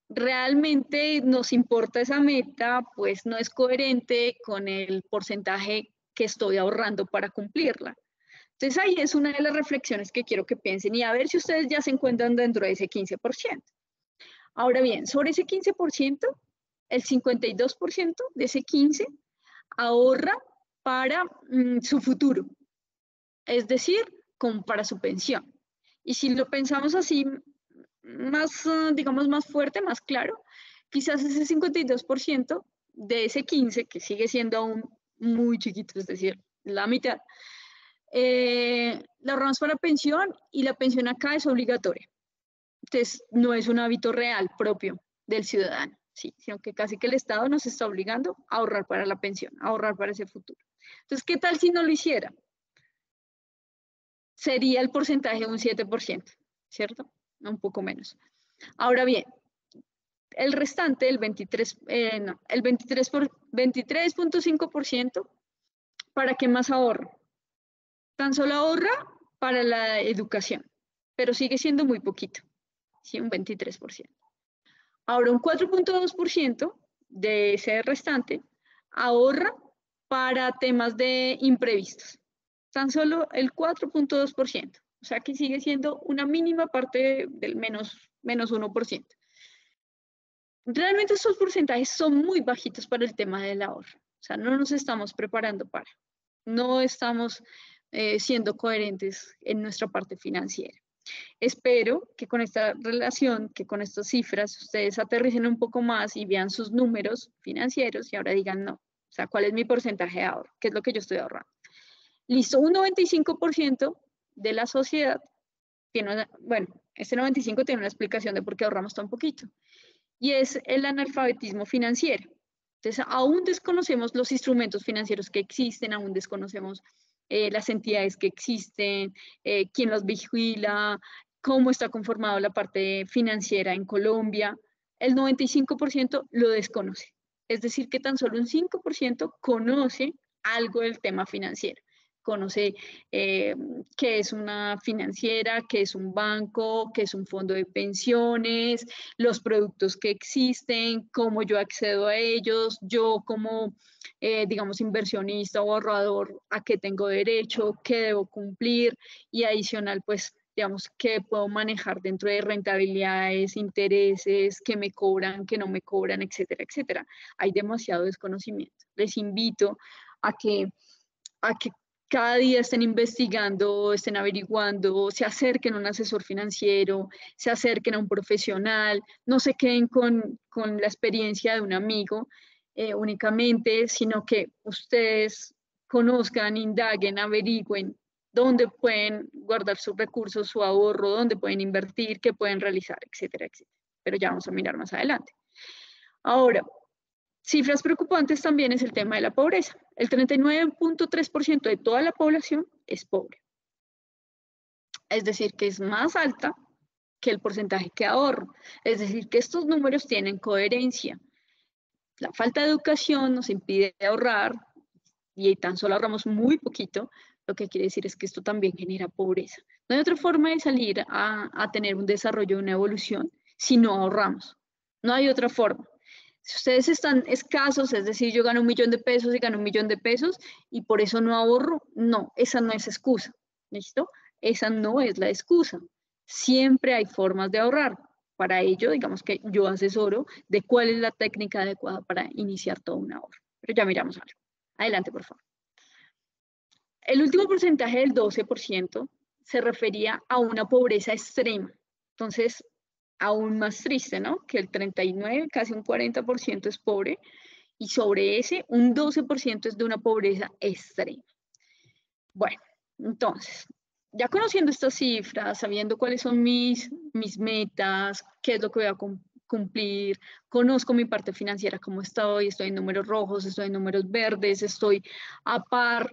realmente nos importa esa meta, pues no es coherente con el porcentaje que estoy ahorrando para cumplirla. Entonces ahí es una de las reflexiones que quiero que piensen y a ver si ustedes ya se encuentran dentro de ese 15%. Ahora bien, sobre ese 15%, el 52% de ese 15% ahorra para su futuro, es decir, como para su pensión. Y si lo pensamos así, más, digamos, más fuerte, más claro, quizás ese 52% de ese 15%, que sigue siendo aún muy chiquito, es decir, la mitad, la ahorramos para pensión y la pensión acá es obligatoria. Entonces, no es un hábito real propio del ciudadano, ¿sí? Sino que casi que el Estado nos está obligando a ahorrar para la pensión, a ahorrar para ese futuro. Entonces, ¿qué tal si no lo hiciera? Sería el porcentaje de un 7%, ¿cierto? Un poco menos. Ahora bien, el restante, el 23.5%, ¿para qué más ahorra? Tan solo ahorra para la educación, pero sigue siendo muy poquito, ¿sí? Un 23%. Ahora, un 4.2% de ese restante ahorra para temas de imprevistos. Tan solo el 4.2%. O sea que sigue siendo una mínima parte del menos 1%. Realmente estos porcentajes son muy bajitos para el tema del ahorro. O sea, no nos estamos preparando para. No estamos siendo coherentes en nuestra parte financiera. Espero que con esta relación, que con estas cifras, ustedes aterricen un poco más y vean sus números financieros y ahora digan, no, o sea, ¿cuál es mi porcentaje de ahorro? ¿Qué es lo que yo estoy ahorrando? Listo, un 95% de la sociedad tiene, bueno, este 95% tiene una explicación de por qué ahorramos tan poquito, y es el analfabetismo financiero. Entonces, aún desconocemos los instrumentos financieros que existen, aún desconocemos las entidades que existen, quién los vigila, cómo está conformada la parte financiera en Colombia. El 95% lo desconoce. Es decir, que tan solo un 5% conoce algo del tema financiero. Conoce qué es una financiera, qué es un banco, qué es un fondo de pensiones, los productos que existen, cómo yo accedo a ellos, yo como, digamos, inversionista o ahorrador, a qué tengo derecho, qué debo cumplir y adicional, pues, digamos, qué puedo manejar dentro de rentabilidades, intereses, qué me cobran, qué no me cobran, etcétera, etcétera. Hay demasiado desconocimiento. Les invito a que cada día estén investigando, estén averiguando, se acerquen a un asesor financiero, se acerquen a un profesional, no se queden con la experiencia de un amigo únicamente, sino que ustedes conozcan, indaguen, averigüen dónde pueden guardar sus recursos, su ahorro, dónde pueden invertir, qué pueden realizar, etcétera, etcétera. Pero ya vamos a mirar más adelante. Ahora, cifras preocupantes también es el tema de la pobreza. El 39.3% de toda la población es pobre. Es decir, que es más alta que el porcentaje que ahorro. Es decir, que estos números tienen coherencia. La falta de educación nos impide ahorrar y tan solo ahorramos muy poquito, lo que quiere decir es que esto también genera pobreza. No hay otra forma de salir a tener un desarrollo, una evolución, si no ahorramos. No hay otra forma. Si ustedes están escasos, es decir, yo gano 1.000.000 de pesos y gano 1.000.000 de pesos y por eso no ahorro, no, esa no es excusa, ¿listo? Esa no es la excusa. Siempre hay formas de ahorrar. Para ello, digamos que yo asesoro de cuál es la técnica adecuada para iniciar todo un ahorro. Pero ya miramos algo. Adelante, por favor. El último porcentaje del 12% se refería a una pobreza extrema. Entonces, aún más triste, ¿no? Que el 39, casi un 40% es pobre, y sobre ese, un 12% es de una pobreza extrema. Bueno, entonces, ya conociendo estas cifras, sabiendo cuáles son mis metas, qué es lo que voy a cumplir, conozco mi parte financiera, cómo estoy en números rojos, estoy en números verdes, estoy a par,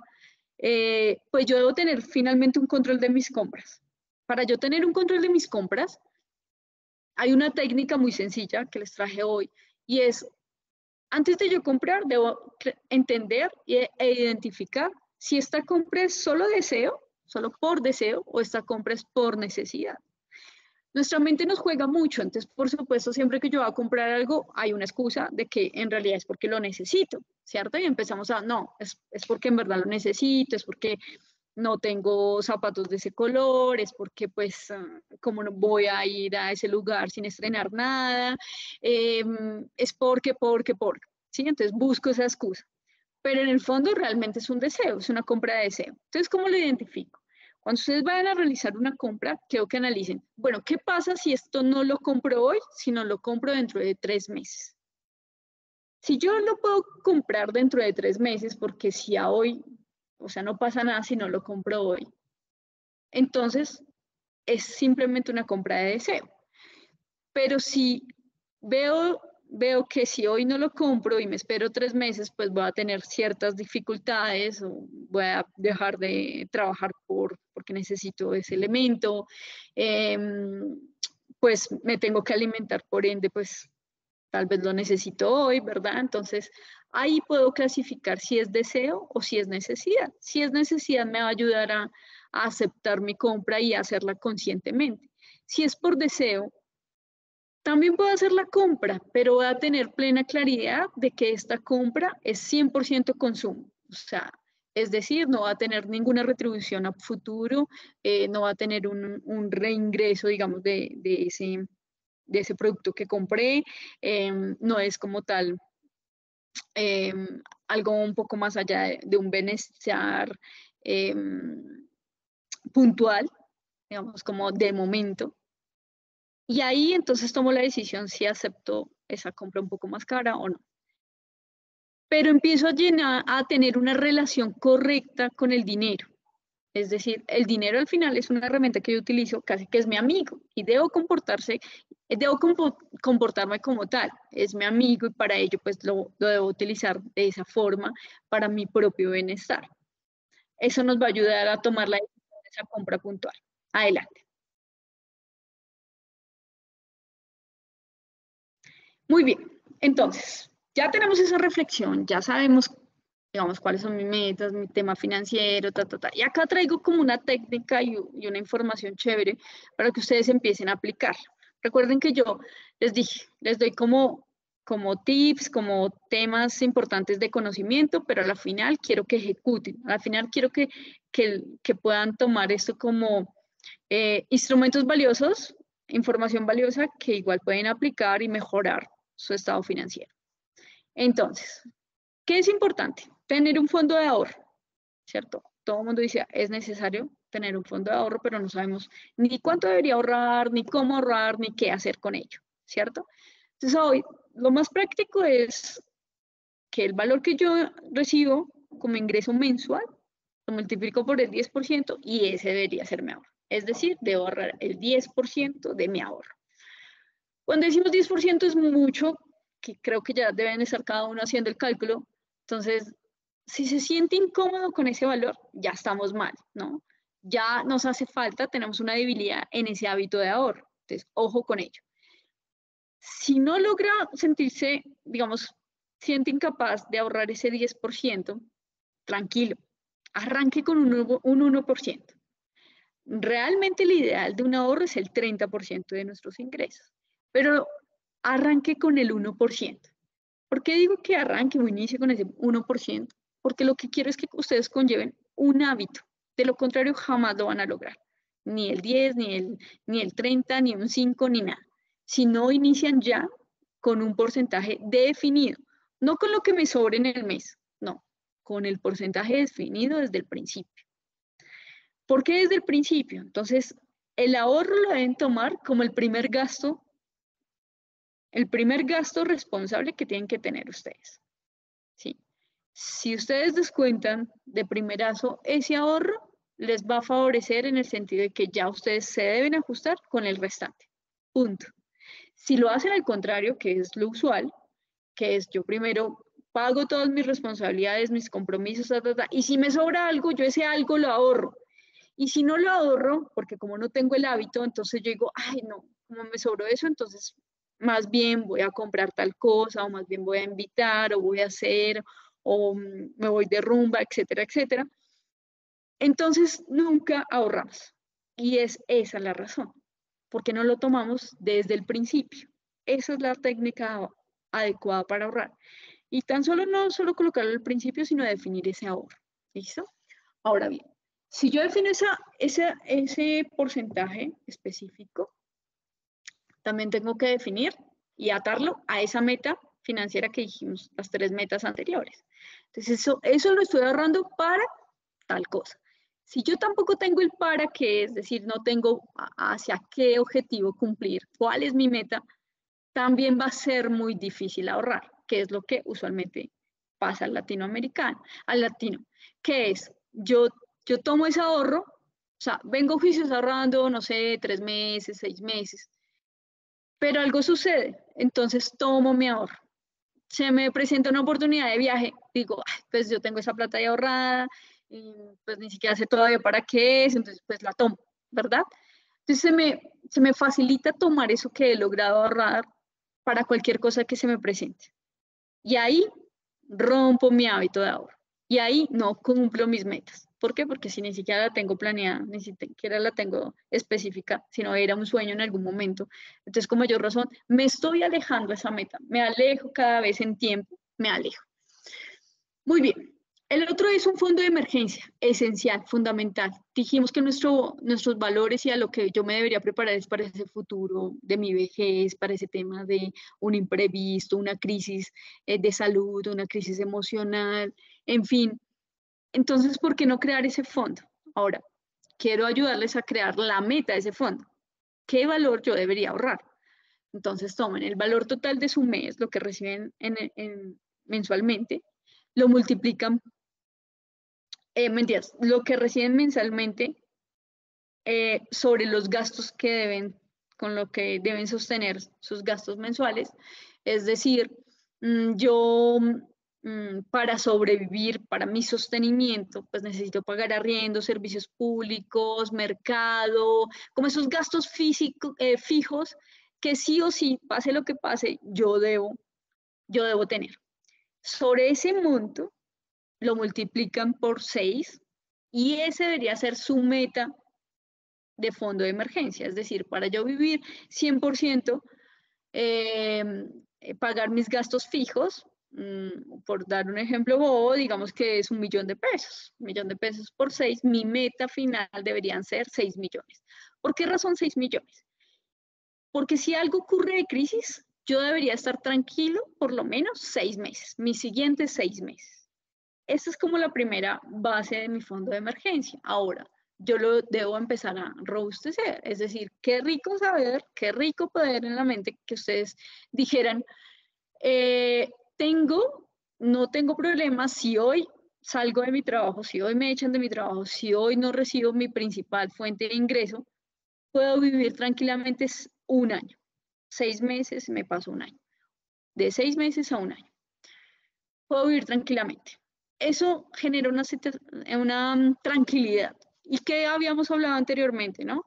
pues yo debo tener finalmente un control de mis compras. Para yo tener un control de mis compras, hay una técnica muy sencilla que les traje hoy, y es, antes de yo comprar, debo entender e identificar si esta compra es solo deseo, solo por deseo, o esta compra es por necesidad. Nuestra mente nos juega mucho, entonces, por supuesto, siempre que yo voy a comprar algo, hay una excusa de que en realidad es porque lo necesito, ¿cierto? Y empezamos a, no, es porque en verdad lo necesito, es porque no tengo zapatos de ese color, es porque pues como no voy a ir a ese lugar sin estrenar nada, es porque, ¿sí? Entonces busco esa excusa. Pero en el fondo realmente es un deseo, es una compra de deseo. Entonces, ¿cómo lo identifico? Cuando ustedes vayan a realizar una compra, quiero que analicen, bueno, ¿qué pasa si esto no lo compro hoy, sino lo compro dentro de 3 meses? Si yo lo puedo comprar dentro de 3 meses, porque si a hoy, o sea, no pasa nada si no lo compro hoy, entonces es simplemente una compra de deseo. Pero si veo que si hoy no lo compro y me espero 3 meses, pues voy a tener ciertas dificultades o voy a dejar de trabajar porque necesito ese elemento, pues me tengo que alimentar, por ende, pues tal vez lo necesito hoy, ¿verdad? Entonces, ahí puedo clasificar si es deseo o si es necesidad. Si es necesidad, me va a ayudar a aceptar mi compra y a hacerla conscientemente. Si es por deseo, también puedo hacer la compra, pero voy a tener plena claridad de que esta compra es 100% consumo. O sea, es decir, no va a tener ninguna retribución a futuro, no va a tener un reingreso, digamos, de ese producto que compré, no es como tal algo un poco más allá de un bienestar puntual, digamos, como de momento. Y ahí entonces tomo la decisión si acepto esa compra un poco más cara o no. Pero empiezo a tener una relación correcta con el dinero. Es decir, el dinero al final es una herramienta que yo utilizo casi que es mi amigo y debo comportarme como tal. Es mi amigo y para ello pues lo debo utilizar de esa forma para mi propio bienestar. Eso nos va a ayudar a tomar la decisión de esa compra puntual. Adelante. Muy bien, entonces, ya tenemos esa reflexión, ya sabemos, digamos, cuáles son mis metas, mi tema financiero, Y acá traigo como una técnica y una información chévere para que ustedes empiecen a aplicar. Recuerden que yo les dije, les doy como tips, como temas importantes de conocimiento, pero a la final quiero que ejecuten, a la final quiero que puedan tomar esto como instrumentos valiosos, información valiosa que igual pueden aplicar y mejorar su estado financiero. Entonces, ¿qué es importante? Tener un fondo de ahorro, ¿cierto? Todo el mundo dice, es necesario tener un fondo de ahorro, pero no sabemos ni cuánto debería ahorrar, ni cómo ahorrar, ni qué hacer con ello, ¿cierto? Entonces, hoy lo más práctico es que el valor que yo recibo como ingreso mensual lo multiplico por el 10% y ese debería ser mi ahorro. Es decir, debo ahorrar el 10% de mi ahorro. Cuando decimos 10% es mucho, que creo que ya deben estar cada uno haciendo el cálculo. Entonces, si se siente incómodo con ese valor, ya estamos mal, ¿no? Ya nos hace falta, tenemos una debilidad en ese hábito de ahorro. Entonces, ojo con ello. Si no logra sentirse, digamos, siente incapaz de ahorrar ese 10%, tranquilo, arranque con un 1%. Realmente el ideal de un ahorro es el 30% de nuestros ingresos, pero arranque con el 1%. ¿Por qué digo que arranque o inicie con ese 1%? Porque lo que quiero es que ustedes conlleven un hábito. De lo contrario, jamás lo van a lograr. Ni el 10, ni el 30, ni un 5, ni nada. si no inician ya con un porcentaje definido, no con lo que me sobre en el mes, no, con el porcentaje definido desde el principio. ¿Por qué desde el principio? Entonces, el ahorro lo deben tomar como el primer gasto responsable que tienen que tener ustedes. ¿Sí? Si ustedes descuentan de primerazo ese ahorro, les va a favorecer en el sentido de que ya ustedes se deben ajustar con el restante. Punto. Si lo hacen al contrario, que es lo usual, que es yo primero pago todas mis responsabilidades, mis compromisos, y si me sobra algo, yo ese algo lo ahorro. Y si no lo ahorro, porque como no tengo el hábito, entonces yo digo, ay no, como me sobró eso, entonces más bien voy a comprar tal cosa, o más bien voy a invitar, o voy a hacer, o me voy de rumba, etcétera, etcétera. Entonces nunca ahorramos. Y es esa la razón, porque no lo tomamos desde el principio. Esa es la técnica adecuada para ahorrar. Y tan solo no solo colocarlo al principio, sino definir ese ahorro. ¿Listo? Ahora bien, si yo defino ese porcentaje específico, también tengo que definir y atarlo a esa meta financiera que dijimos, las 3 metas anteriores. Entonces, eso lo estoy ahorrando para tal cosa. Si yo tampoco tengo el para qué, es decir, no tengo hacia qué objetivo cumplir, cuál es mi meta, también va a ser muy difícil ahorrar, que es lo que usualmente pasa al latinoamericano, al latino, que es, yo tomo ese ahorro, o sea, vengo juicios ahorrando, no sé, 3 meses, 6 meses, pero algo sucede, entonces tomo mi ahorro. Se me presenta una oportunidad de viaje, digo, pues yo tengo esa plata ahí ahorrada, y pues ni siquiera sé todavía para qué es, entonces pues la tomo, ¿verdad? Entonces se me facilita tomar eso que he logrado ahorrar para cualquier cosa que se me presente. Y ahí rompo mi hábito de ahorro. Y ahí no cumplo mis metas. ¿Por qué? Porque si ni siquiera la tengo planeada, ni siquiera la tengo específica, sino era un sueño en algún momento. Entonces, con mayor razón, me estoy alejando de esa meta. Me alejo cada vez en tiempo, me alejo. Muy bien. El otro es un fondo de emergencia, esencial, fundamental. Dijimos que nuestros valores y a lo que yo me debería preparar es para ese futuro de mi vejez, para ese tema de un imprevisto, una crisis de salud, una crisis emocional, en fin. Entonces, ¿por qué no crear ese fondo? Ahora, quiero ayudarles a crear la meta de ese fondo. ¿Qué valor yo debería ahorrar? Entonces, tomen el valor total de su mes, lo que reciben mensualmente, lo multiplican mentiras, lo que reciben mensualmente sobre los gastos que deben, con lo que deben sostener sus gastos mensuales. Es decir, yo para sobrevivir, para mi sostenimiento, pues necesito pagar arriendo, servicios públicos, mercado, como esos gastos fijos que sí o sí, pase lo que pase, yo debo tener. Sobre ese monto, lo multiplican por 6 y ese debería ser su meta de fondo de emergencia. Es decir, para yo vivir 100%, pagar mis gastos fijos, por dar un ejemplo bobo, digamos que es 1.000.000 de pesos. 1.000.000 de pesos por 6, mi meta final deberían ser 6 millones. ¿Por qué razón 6 millones? Porque si algo ocurre de crisis, yo debería estar tranquilo por lo menos 6 meses, mis siguientes 6 meses. Esta es como la primera base de mi fondo de emergencia. Ahora, yo lo debo empezar a robustecer, es decir, qué rico saber, qué rico poder en la mente que ustedes dijeran, no tengo problemas si hoy salgo de mi trabajo, si hoy me echan de mi trabajo, si hoy no recibo mi principal fuente de ingreso, puedo vivir tranquilamente un año. 6 meses me paso un año. De 6 meses a un año. Puedo vivir tranquilamente. Eso genera una tranquilidad. ¿Y qué habíamos hablado anteriormente, no?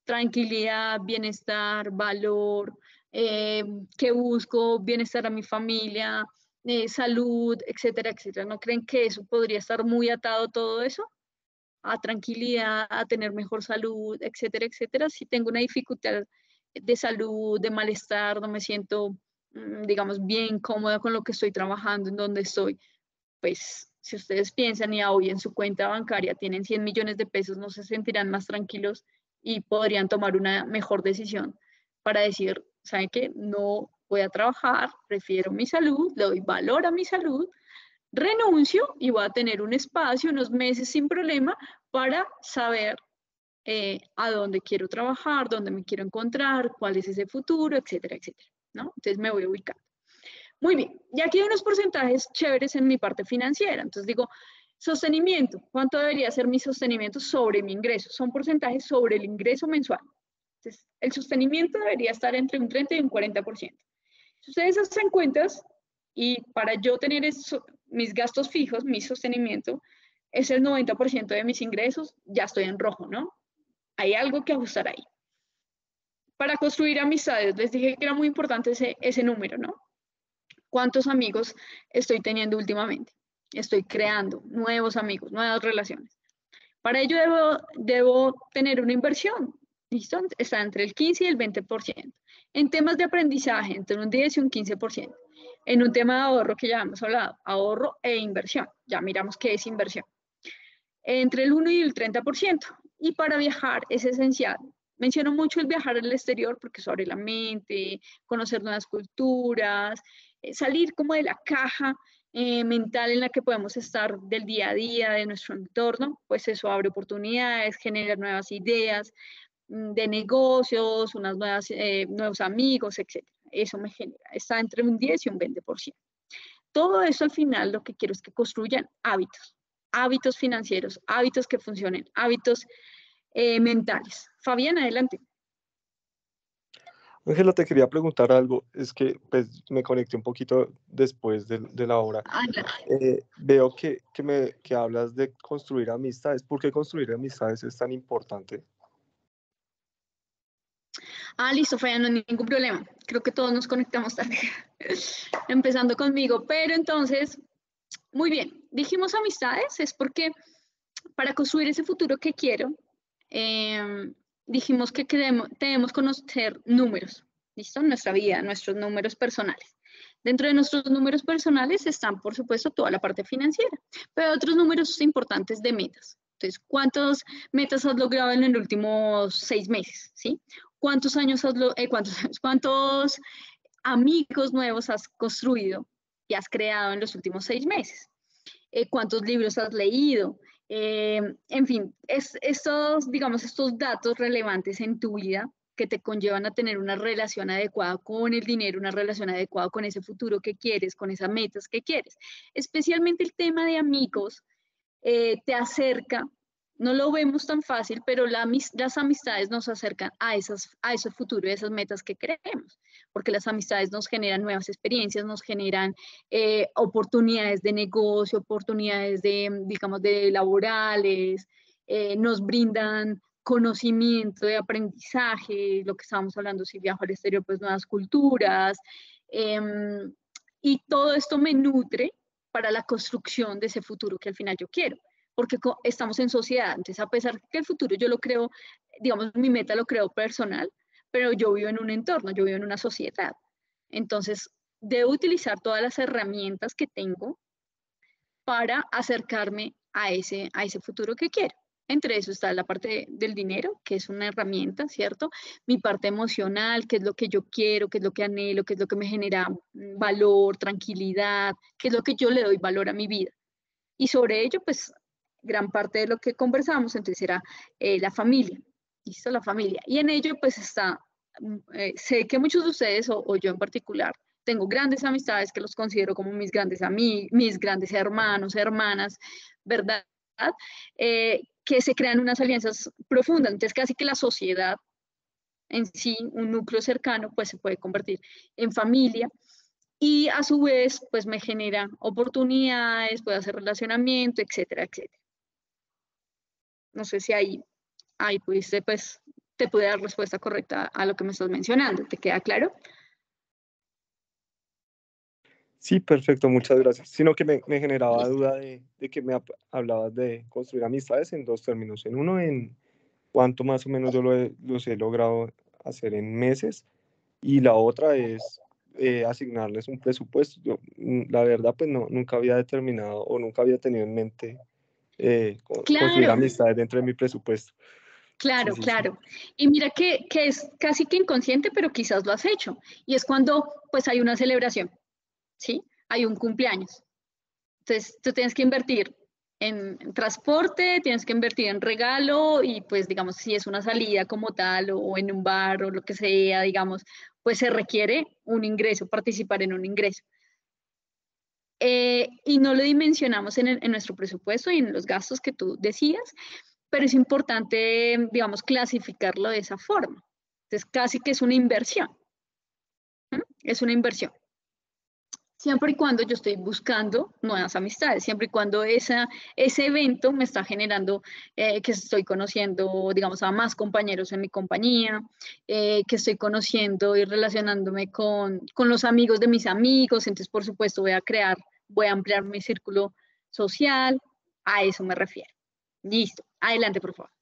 Tranquilidad, bienestar, valor, que busco, bienestar a mi familia, salud, etcétera, etcétera. ¿No creen que eso podría estar muy atado todo eso? A tranquilidad, a tener mejor salud, etcétera, etcétera. Si tengo una dificultad de salud, de malestar, no me siento, digamos, bien cómoda con lo que estoy trabajando, en donde estoy, pues si ustedes piensan y hoy en su cuenta bancaria tienen 100 millones de pesos, no se sentirán más tranquilos y podrían tomar una mejor decisión para decir, ¿saben qué? No voy a trabajar, prefiero mi salud, le doy valor a mi salud, renuncio y voy a tener un espacio, unos meses sin problema para saber a dónde quiero trabajar, dónde me quiero encontrar, cuál es ese futuro, etcétera, etcétera, ¿no? Entonces me voy a ubicar. Muy bien, y aquí hay unos porcentajes chéveres en mi parte financiera. Entonces digo, sostenimiento, ¿cuánto debería ser mi sostenimiento sobre mi ingreso? Son porcentajes sobre el ingreso mensual. Entonces, el sostenimiento debería estar entre un 30 y un 40%. Si ustedes hacen cuentas, y para yo tener mis gastos fijos, mi sostenimiento, es el 90% de mis ingresos, ya estoy en rojo, ¿no? Hay algo que ajustar ahí. Para construir amistades, les dije que era muy importante ese número, ¿no? ¿Cuántos amigos estoy teniendo últimamente? Estoy creando nuevos amigos, nuevas relaciones. Para ello debo tener una inversión, ¿listo? Está entre el 15 y el 20%. En temas de aprendizaje, entre un 10 y un 15%. En un tema de ahorro que ya hemos hablado, ahorro e inversión. Ya miramos qué es inversión. Entre el 1 y el 30%. Y para viajar es esencial. Menciono mucho el viajar al exterior porque eso abre la mente, conocer nuevas culturas, salir como de la caja mental en la que podemos estar del día a día, de nuestro entorno, pues eso abre oportunidades, genera nuevas ideas de negocios, nuevos amigos, etc. Eso me genera, está entre un 10 y un 20%. Todo eso al final lo que quiero es que construyan hábitos financieros, hábitos que funcionen, hábitos mentales. Fabián, adelante. Ángela, te quería preguntar algo, es que pues, me conecté un poquito después de la hora. Veo que hablas de construir amistades. ¿Por qué construir amistades es tan importante? Listo, Fabián, no hay ningún problema. Creo que todos nos conectamos tarde. Empezando conmigo, pero entonces, muy bien, dijimos amistades, es porque para construir ese futuro que quiero, dijimos que debemos conocer números, ¿listo? En nuestra vida, nuestros números personales. Dentro de nuestros números personales están, por supuesto, toda la parte financiera, pero otros números importantes de metas. Entonces, ¿cuántas metas has logrado en los últimos 6 meses? ¿Sí? ¿Cuántos cuántos amigos nuevos has construido y has creado en los últimos 6 meses? ¿Cuántos libros has leído? En fin, estos datos relevantes en tu vida que te conllevan a tener una relación adecuada con el dinero, una relación adecuada con ese futuro que quieres, con esas metas que quieres. Especialmente el tema de amigos te acerca, no lo vemos tan fácil, pero las amistades nos acercan a ese futuro, a esas metas que queremos, porque las amistades nos generan nuevas experiencias, nos generan oportunidades de negocio, oportunidades de laborales, nos brindan conocimiento de aprendizaje, lo que estábamos hablando, si viajo al exterior, pues nuevas culturas, y todo esto me nutre para la construcción de ese futuro que al final yo quiero, porque estamos en sociedad, entonces a pesar que el futuro yo lo creo, digamos, mi meta lo creo personal, pero yo vivo en un entorno, yo vivo en una sociedad, entonces debo utilizar todas las herramientas que tengo para acercarme a ese futuro que quiero. Entre eso está la parte del dinero, que es una herramienta, ¿cierto? Mi parte emocional, qué es lo que yo quiero, qué es lo que anhelo, qué es lo que me genera valor, tranquilidad, qué es lo que yo le doy valor a mi vida. Y sobre ello, pues, gran parte de lo que conversamos, entonces era la familia, ¿listo? La familia. Y en ello, pues, está, sé que muchos de ustedes, o yo en particular, tengo grandes amistades que los considero como mis grandes amigos, mis grandes hermanos, hermanas, ¿verdad? Que se crean unas alianzas profundas. Entonces, casi que la sociedad en sí, un núcleo cercano, pues se puede convertir en familia y a su vez, pues me genera oportunidades, puede hacer relacionamiento, etcétera, etcétera. No sé si ahí pudiste, pues, te pude dar respuesta correcta a lo que me estás mencionando. ¿Te queda claro? Sí, perfecto, muchas gracias. Sino que me generaba duda de que me hablabas de construir amistades en dos términos. En uno, en cuánto más o menos yo los he logrado hacer en meses, y la otra es asignarles un presupuesto. Yo, la verdad, pues no, nunca había determinado o nunca había tenido en mente construir Claro, amistades dentro de mi presupuesto. Claro, Sí, sí, sí. claro. Y mira que es casi que inconsciente, pero quizás lo has hecho. Y es cuando pues hay una celebración, ¿sí? Hay un cumpleaños. Entonces, tú tienes que invertir en transporte, tienes que invertir en regalo y pues digamos, si es una salida como tal o en un bar o lo que sea, digamos, pues se requiere un ingreso, participar en un ingreso. Y no lo dimensionamos en nuestro presupuesto y en los gastos que tú decías, pero es importante, digamos, clasificarlo de esa forma. Entonces, casi que es una inversión, es una inversión. Siempre y cuando yo estoy buscando nuevas amistades, siempre y cuando ese evento me está generando que estoy conociendo, digamos, a más compañeros en mi compañía, que estoy conociendo y relacionándome con los amigos de mis amigos, entonces, por supuesto, voy a ampliar mi círculo social, a eso me refiero. Listo, adelante, por favor.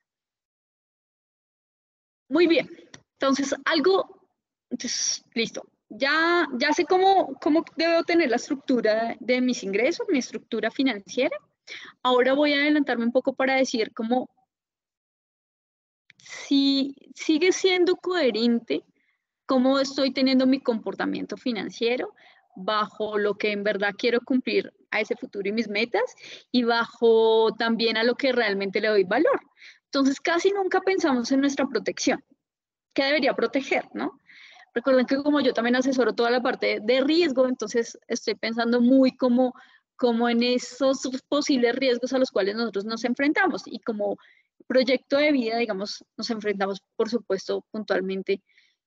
Muy bien, entonces, listo. Ya sé cómo debo tener la estructura de mis ingresos, mi estructura financiera. Ahora voy a adelantarme un poco para decir cómo si sigue siendo coherente cómo estoy teniendo mi comportamiento financiero bajo lo que en verdad quiero cumplir a ese futuro y mis metas y bajo también a lo que realmente le doy valor. Entonces, casi nunca pensamos en nuestra protección. ¿Qué debería proteger, no? Recuerden que como yo también asesoro toda la parte de riesgo, entonces estoy pensando muy como en esos posibles riesgos a los cuales nosotros nos enfrentamos y como proyecto de vida, digamos, nos enfrentamos, por supuesto, puntualmente,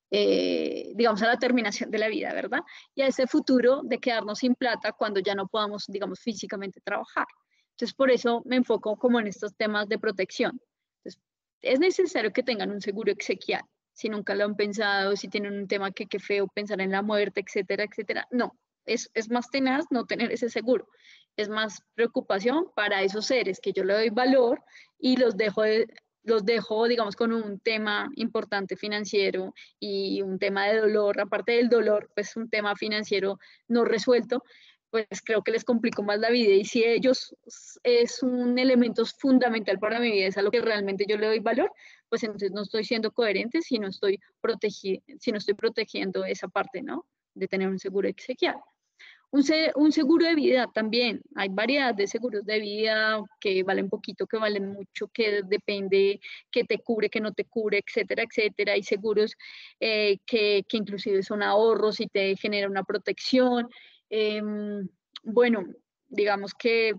digamos, a la terminación de la vida, ¿verdad? Y a ese futuro de quedarnos sin plata cuando ya no podamos, digamos, físicamente trabajar. Entonces, por eso me enfoco como en estos temas de protección. Entonces, es necesario que tengan un seguro exequial si nunca lo han pensado, si tienen un tema que qué feo pensar en la muerte, etcétera, etcétera. No, es más tenaz no tener ese seguro. Es más preocupación para esos seres que yo le doy valor y los dejo, digamos, con un tema importante financiero y un tema de dolor, aparte del dolor, pues un tema financiero no resuelto, pues creo que les complico más la vida. Y si ellos es un elemento fundamental para mi vida, es a lo que realmente yo le doy valor, pues entonces no estoy siendo coherente si no estoy protegiendo esa parte, ¿no? De tener un seguro exequial. Un seguro de vida también. Hay variedad de seguros de vida que valen poquito, que valen mucho, que depende, que te cubre, que no te cubre, etcétera, etcétera. Hay seguros que inclusive son ahorros y te genera una protección. Bueno, digamos que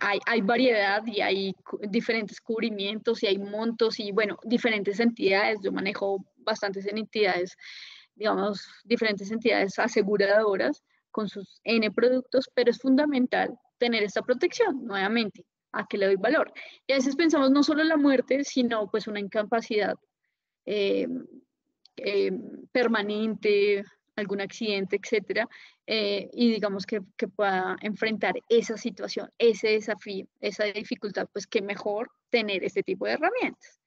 hay variedad y hay diferentes cubrimientos y hay montos y, bueno, diferentes entidades. Yo manejo bastantes entidades, digamos, diferentes entidades aseguradoras con sus N productos, pero es fundamental tener esta protección, nuevamente, a que le doy valor. Y a veces pensamos no solo en la muerte, sino pues una incapacidad eh, eh, permanente, algún accidente, etcétera, y digamos que pueda enfrentar esa situación, ese desafío, esa dificultad, pues qué mejor tener este tipo de herramientas.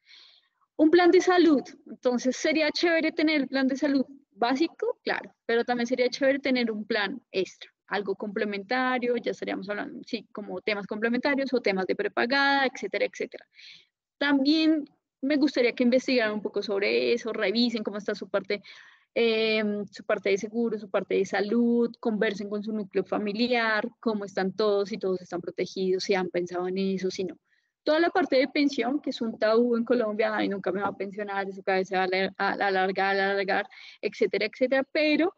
Un plan de salud, entonces sería chévere tener el plan de salud básico, claro, pero también sería chévere tener un plan extra, algo complementario, ya estaríamos hablando, sí, como temas complementarios o temas de prepagada, etcétera, etcétera. También me gustaría que investigaran un poco sobre eso, revisen cómo está su parte de seguro, su parte de salud, conversen con su núcleo familiar, cómo están todos, si todos están protegidos, si han pensado en eso, si no. Toda la parte de pensión, que es un tabú en Colombia, ay, nunca me va a pensionar, eso cada vez se va a alargar, etcétera, etcétera, pero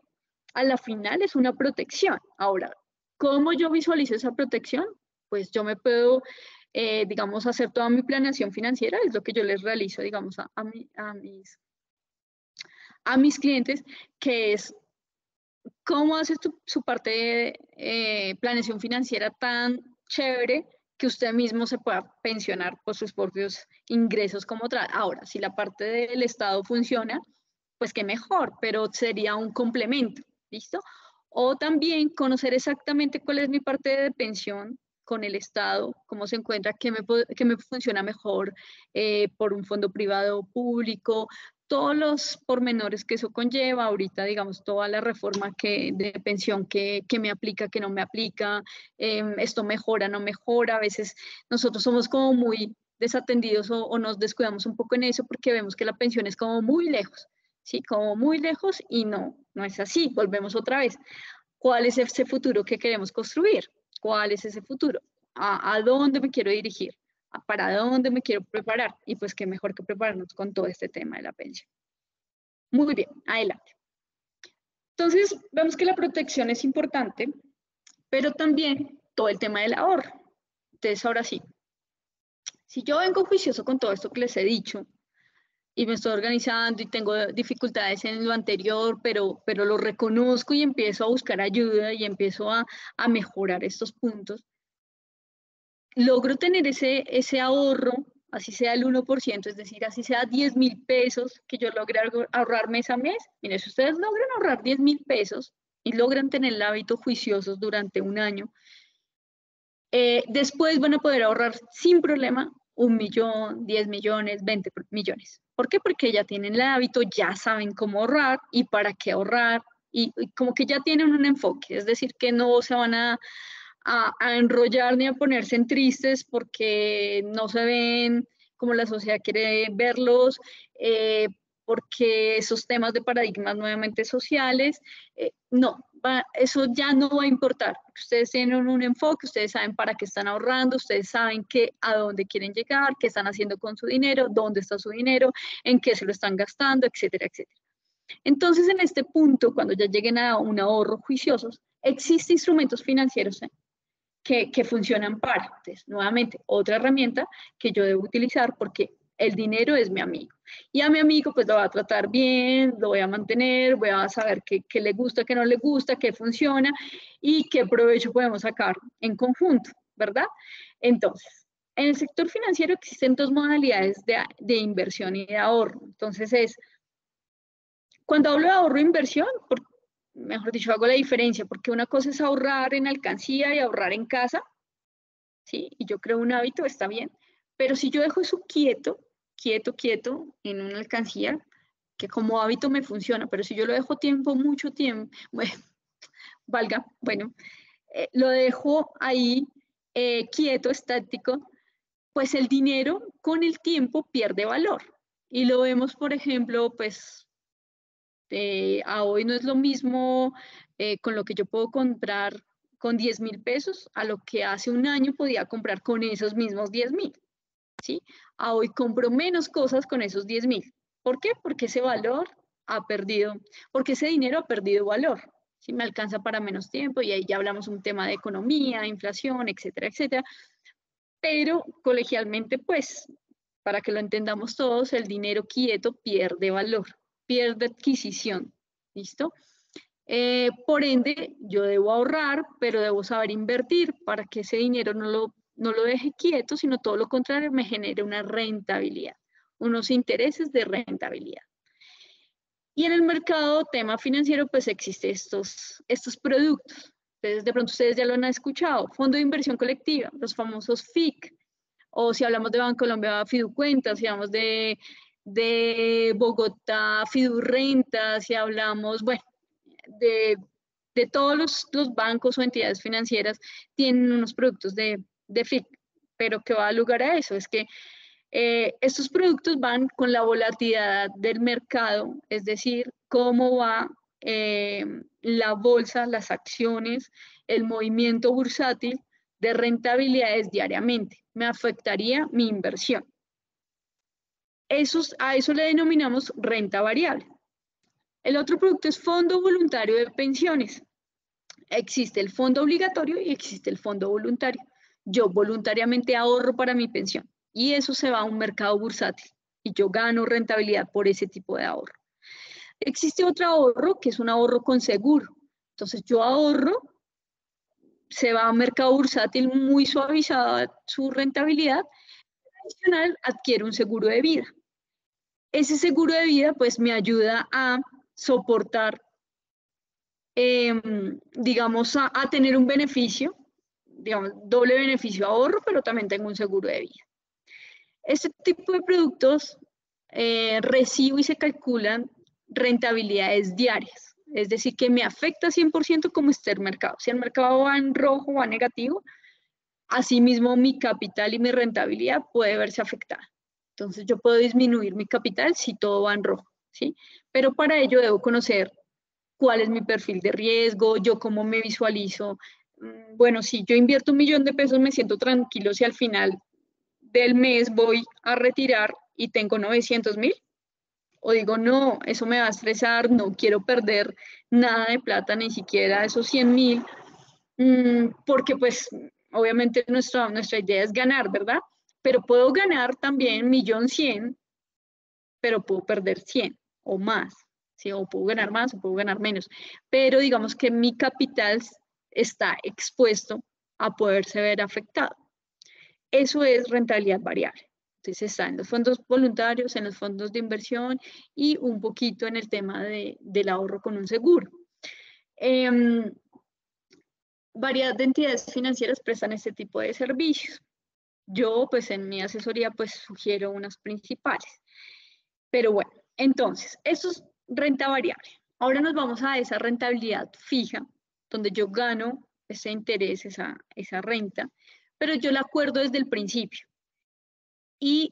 a la final es una protección. Ahora, ¿cómo yo visualizo esa protección? Pues yo me puedo digamos, hacer toda mi planeación financiera, es lo que yo les realizo, digamos, a mis clientes, que es cómo haces su parte de planeación financiera tan chévere que usted mismo se pueda pensionar por sus propios ingresos como tal. Ahora, si la parte del Estado funciona, pues qué mejor, pero sería un complemento, ¿listo? O también conocer exactamente cuál es mi parte de pensión con el Estado, cómo se encuentra, qué me funciona mejor por un fondo privado o público, todos los pormenores que eso conlleva, ahorita digamos toda la reforma de pensión que me aplica, que no me aplica, esto mejora, no mejora, a veces nosotros somos como muy desatendidos o nos descuidamos un poco en eso porque vemos que la pensión es como muy lejos, ¿sí? Como muy lejos y no es así. Volvemos otra vez. ¿Cuál es ese futuro que queremos construir? ¿Cuál es ese futuro? ¿A dónde me quiero dirigir? ¿Para dónde me quiero preparar? Y pues qué mejor que prepararnos con todo este tema de la pensión. Muy bien, adelante. Entonces, vemos que la protección es importante, pero también todo el tema del ahorro. Entonces, ahora sí, si yo vengo juicioso con todo esto que les he dicho y me estoy organizando y tengo dificultades en lo anterior, pero lo reconozco y empiezo a buscar ayuda y empiezo a mejorar estos puntos, logro tener ese ahorro, así sea el 1%, es decir, así sea 10.000 pesos que yo logre ahorrar mes a mes. Miren, si ustedes logran ahorrar 10.000 pesos y logran tener el hábito juiciosos durante un año, después van a poder ahorrar sin problema 1 millón, 10 millones, 20 millones. ¿Por qué? Porque ya tienen el hábito, ya saben cómo ahorrar y para qué ahorrar, y como que ya tienen un enfoque, es decir, que no se van a enrollar ni a ponerse en tristes porque no se ven como la sociedad quiere verlos, porque esos temas de paradigmas nuevamente sociales, eso ya no va a importar. Ustedes tienen un enfoque, ustedes saben para qué están ahorrando, ustedes saben a dónde quieren llegar, qué están haciendo con su dinero, dónde está su dinero, en qué se lo están gastando, etcétera, etcétera. Entonces, en este punto, cuando ya lleguen a un ahorro juiciosos, existen instrumentos financieros que funcionan para. Entonces, nuevamente, otra herramienta que yo debo utilizar porque el dinero es mi amigo. Y a mi amigo pues lo voy a tratar bien, lo voy a mantener, voy a saber qué le gusta, qué no le gusta, qué funciona y qué provecho podemos sacar en conjunto, ¿verdad? Entonces, en el sector financiero existen dos modalidades de inversión y de ahorro. Entonces cuando hablo de ahorro e inversión, mejor dicho, hago la diferencia, porque una cosa es ahorrar en alcancía y ahorrar en casa, ¿sí? Y yo creo un hábito, está bien, pero si yo dejo eso quieto en una alcancía, que como hábito me funciona, pero si yo lo dejo mucho tiempo, lo dejo ahí quieto, estático, pues el dinero con el tiempo pierde valor. Y lo vemos, por ejemplo, pues a hoy no es lo mismo con lo que yo puedo comprar con 10.000 pesos a lo que hace un año podía comprar con esos mismos 10.000, ¿sí? A hoy compro menos cosas con esos 10.000. ¿Por qué? Porque ese valor ha perdido, porque ese dinero ha perdido valor. ¿Sí? Me alcanza para menos tiempo y ahí ya hablamos un tema de economía, inflación, etcétera, etcétera. Pero colegialmente, pues, para que lo entendamos todos, el dinero quieto pierde valor, pierde adquisición, ¿listo? Por ende, yo debo ahorrar, pero debo saber invertir para que ese dinero no lo deje quieto, sino todo lo contrario, me genere una rentabilidad, unos intereses de rentabilidad. Y en el mercado, tema financiero, pues existen estos productos. Entonces, de pronto ustedes ya lo han escuchado, Fondo de Inversión Colectiva, los famosos FIC, o si hablamos de Bancolombia, Fiducuenta, si hablamos de Bogotá, Fidurrenta, si hablamos, bueno, de todos los bancos o entidades financieras tienen unos productos de FIC, pero ¿qué va a lugar a eso? Es que estos productos van con la volatilidad del mercado, es decir, cómo va la bolsa, las acciones, el movimiento bursátil de rentabilidades diariamente. Me afectaría mi inversión. A eso le denominamos renta variable. El otro producto es fondo voluntario de pensiones. Existe el fondo obligatorio y existe el fondo voluntario. Yo voluntariamente ahorro para mi pensión y eso se va a un mercado bursátil y yo gano rentabilidad por ese tipo de ahorro. Existe otro ahorro que es un ahorro con seguro. Entonces yo ahorro, se va a un mercado bursátil muy suavizada su rentabilidad, adicional adquiere un seguro de vida. Ese seguro de vida pues me ayuda a soportar, digamos, a tener un beneficio, digamos, doble beneficio ahorro, pero también tengo un seguro de vida. Este tipo de productos recibo y se calculan rentabilidades diarias, es decir, que me afecta 100% como esté el mercado. Si el mercado va en rojo o va negativo, Asimismo, mi capital y mi rentabilidad puede verse afectada. Entonces, yo puedo disminuir mi capital si todo va en rojo, ¿sí? Pero para ello debo conocer cuál es mi perfil de riesgo, yo cómo me visualizo. Bueno, si yo invierto 1 millón de pesos, me siento tranquilo si al final del mes voy a retirar y tengo 900.000. O digo, no, eso me va a estresar, no quiero perder nada de plata, ni siquiera esos 100.000, porque pues obviamente nuestra idea es ganar, ¿verdad? Pero puedo ganar también 1.100.000, pero puedo perder 100 o más, ¿sí? O puedo ganar más o puedo ganar menos. Pero digamos que mi capital está expuesto a poderse ver afectado. Eso es rentabilidad variable. Entonces está en los fondos voluntarios, en los fondos de inversión y un poquito en el tema del ahorro con un seguro. Variedad de entidades financieras prestan este tipo de servicios. Yo, pues en mi asesoría, pues sugiero unas principales. Pero bueno, entonces, eso es renta variable. Ahora nos vamos a esa rentabilidad fija, donde yo gano ese interés, esa renta, pero yo la acuerdo desde el principio. Y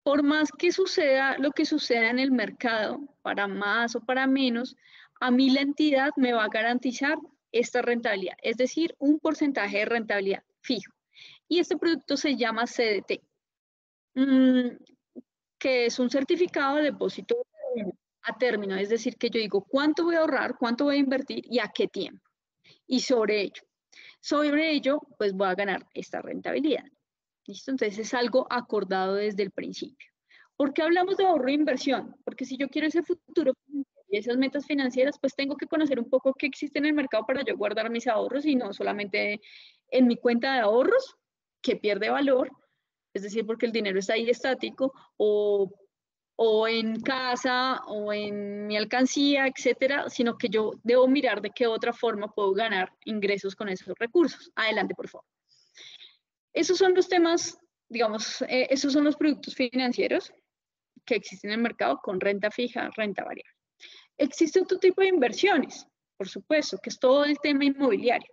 por más que suceda lo que suceda en el mercado, para más o para menos, a mí la entidad me va a garantizar esta rentabilidad, es decir, un porcentaje de rentabilidad fijo. Y este producto se llama CDT, que es un certificado de depósito a término, es decir, que yo digo cuánto voy a ahorrar, cuánto voy a invertir y a qué tiempo. Y sobre ello, pues voy a ganar esta rentabilidad. ¿Listo? Entonces es algo acordado desde el principio. ¿Por qué hablamos de ahorro e inversión? Porque si yo quiero ese futuro y esas metas financieras, pues tengo que conocer un poco qué existe en el mercado para yo guardar mis ahorros y no solamente en mi cuenta de ahorros, que pierde valor, es decir, porque el dinero está ahí estático, o en casa, o en mi alcancía, etcétera, sino que yo debo mirar de qué otra forma puedo ganar ingresos con esos recursos. Adelante, por favor. Esos son los temas, digamos, esos son los productos financieros que existen en el mercado con renta fija, renta variable. Existe otro tipo de inversiones, por supuesto, que es todo el tema inmobiliario.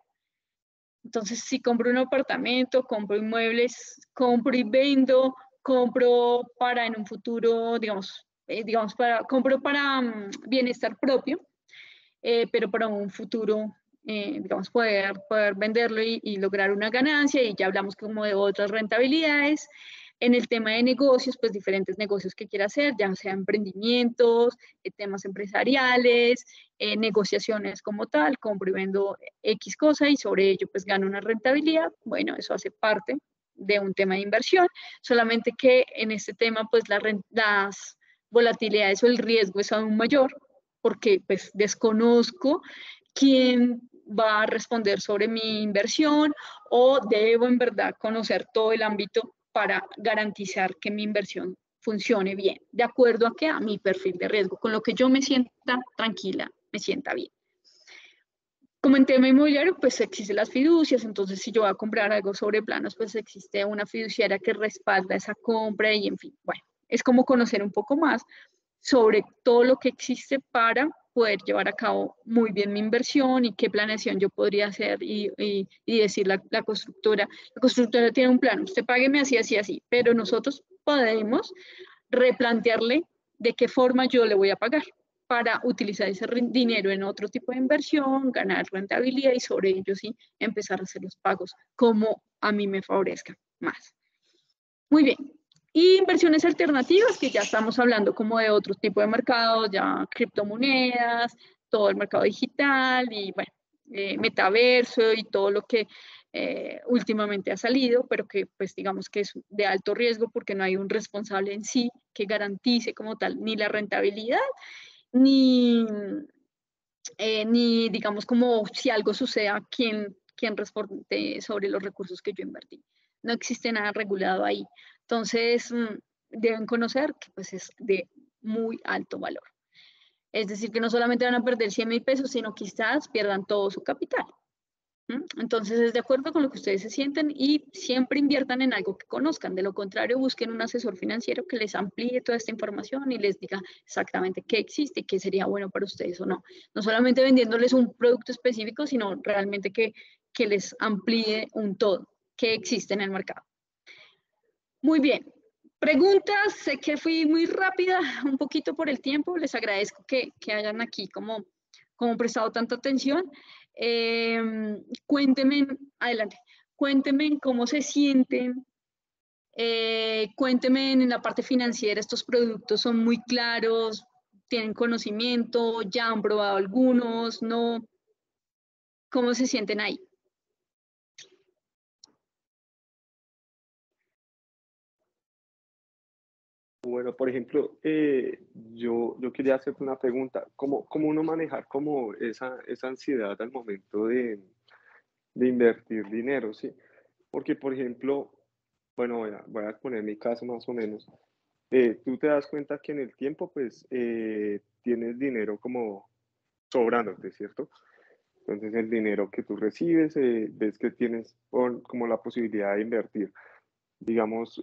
Entonces, si compro un apartamento, compro inmuebles, compro y vendo, compro para en un futuro, compro para bienestar propio, pero para un futuro, digamos, poder venderlo y lograr una ganancia, y ya hablamos como de otras rentabilidades. En el tema de negocios, pues diferentes negocios que quiera hacer, ya sea emprendimientos, temas empresariales, negociaciones como tal, compro y vendo X cosa y sobre ello pues gano una rentabilidad. Bueno, eso hace parte de un tema de inversión, solamente que en este tema pues las volatilidades o el riesgo es aún mayor, porque pues desconozco quién va a responder sobre mi inversión o debo en verdad conocer todo el ámbito para garantizar que mi inversión funcione bien, de acuerdo a que a mi perfil de riesgo, con lo que yo me sienta tranquila, me sienta bien. Como en tema inmobiliario, pues existen las fiducias, entonces si yo voy a comprar algo sobre planos, pues existe una fiduciaria que respalda esa compra y en fin, bueno, es como conocer un poco más sobre todo lo que existe para poder llevar a cabo muy bien mi inversión y qué planeación yo podría hacer y decir la constructora tiene un plan, usted págueme así, así, así, pero nosotros podemos replantearle de qué forma yo le voy a pagar para utilizar ese dinero en otro tipo de inversión, ganar rentabilidad y sobre ello sí empezar a hacer los pagos como a mí me favorezca más. Muy bien. Y inversiones alternativas, que ya estamos hablando como de otro tipo de mercados, ya criptomonedas, todo el mercado digital y bueno, metaverso y todo lo que últimamente ha salido, pero que pues digamos que es de alto riesgo porque no hay un responsable en sí que garantice como tal ni la rentabilidad, ni digamos como si algo suceda, quién responde sobre los recursos que yo invertí. No existe nada regulado ahí. Entonces, deben conocer que pues es de muy alto valor. Es decir, que no solamente van a perder 100.000 pesos, sino quizás pierdan todo su capital. Entonces, es de acuerdo con lo que ustedes se sienten y siempre inviertan en algo que conozcan. De lo contrario, busquen un asesor financiero que les amplíe toda esta información y les diga exactamente qué existe y qué sería bueno para ustedes o no. No solamente vendiéndoles un producto específico, sino realmente que les amplíe un todo. que existe en el mercado. Muy bien. Preguntas, sé que fui muy rápida, un poquito por el tiempo, les agradezco que hayan aquí como prestado tanta atención. Cuéntenme, adelante, cuéntenme cómo se sienten, cuéntenme en la parte financiera, estos productos son muy claros, tienen conocimiento, ya han probado algunos, ¿no? ¿Cómo se sienten ahí? Bueno, por ejemplo, yo quería hacerte una pregunta. ¿Cómo uno manejar como esa ansiedad al momento de invertir dinero, sí? Porque, por ejemplo, bueno, voy a poner mi caso más o menos. Tú te das cuenta que en el tiempo, pues, tienes dinero como sobrándote, ¿cierto? Entonces, el dinero que tú recibes, ves que tienes como la posibilidad de invertir. Digamos,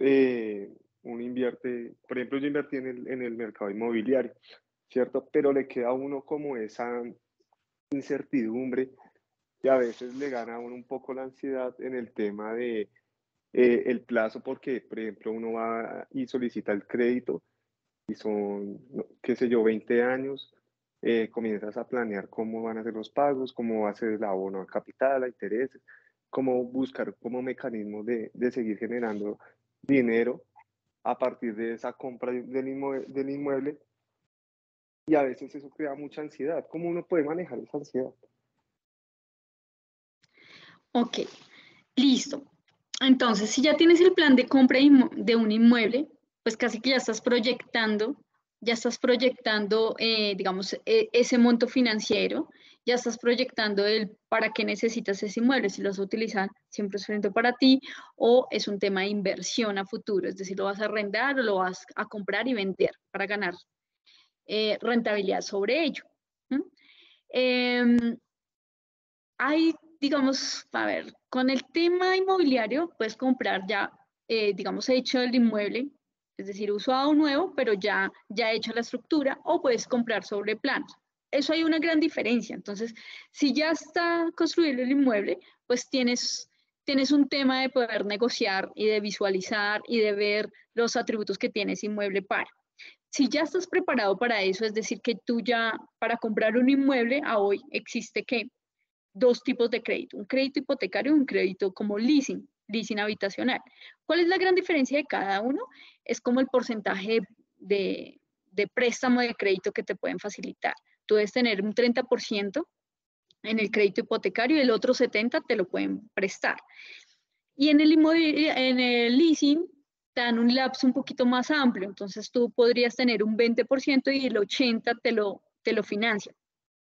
uno invierte, por ejemplo, yo invertí en el mercado inmobiliario, ¿cierto? Pero le queda a uno como esa incertidumbre y a veces le gana a uno un poco la ansiedad en el tema de el plazo, porque, por ejemplo, uno va y solicita el crédito y son, qué sé yo, 20 años, comienzas a planear cómo van a ser los pagos, cómo va a ser el abono a capital, a intereses, cómo buscar como mecanismos de seguir generando dinero a partir de esa compra del inmueble, y a veces eso crea mucha ansiedad. ¿Cómo uno puede manejar esa ansiedad? Ok, listo. Entonces, si ya tienes el plan de compra de un inmueble, pues casi que ya estás proyectando, digamos, ese monto financiero, ya estás proyectando el para qué necesitas ese inmueble, si lo vas a utilizar 100% para ti o es un tema de inversión a futuro, es decir, lo vas a arrendar o lo vas a comprar y vender para ganar rentabilidad sobre ello. Hay, digamos, a ver, con el tema inmobiliario puedes comprar ya, digamos, hecho el inmueble, es decir, usado nuevo, pero ya hecha la estructura, o puedes comprar sobre planos. Eso hay una gran diferencia. Entonces, si ya está construido el inmueble, pues tienes un tema de poder negociar y de visualizar y de ver los atributos que tiene ese inmueble para. Si ya estás preparado para eso, es decir, que tú ya, para comprar un inmueble, a hoy existe que dos tipos de crédito, un crédito hipotecario y un crédito como leasing habitacional. ¿Cuál es la gran diferencia de cada uno? Es como el porcentaje de préstamo de crédito que te pueden facilitar. Tú debes tener un 30% en el crédito hipotecario y el otro 70% te lo pueden prestar. Y en el leasing te dan un lapso un poquito más amplio, entonces tú podrías tener un 20% y el 80% te lo financian.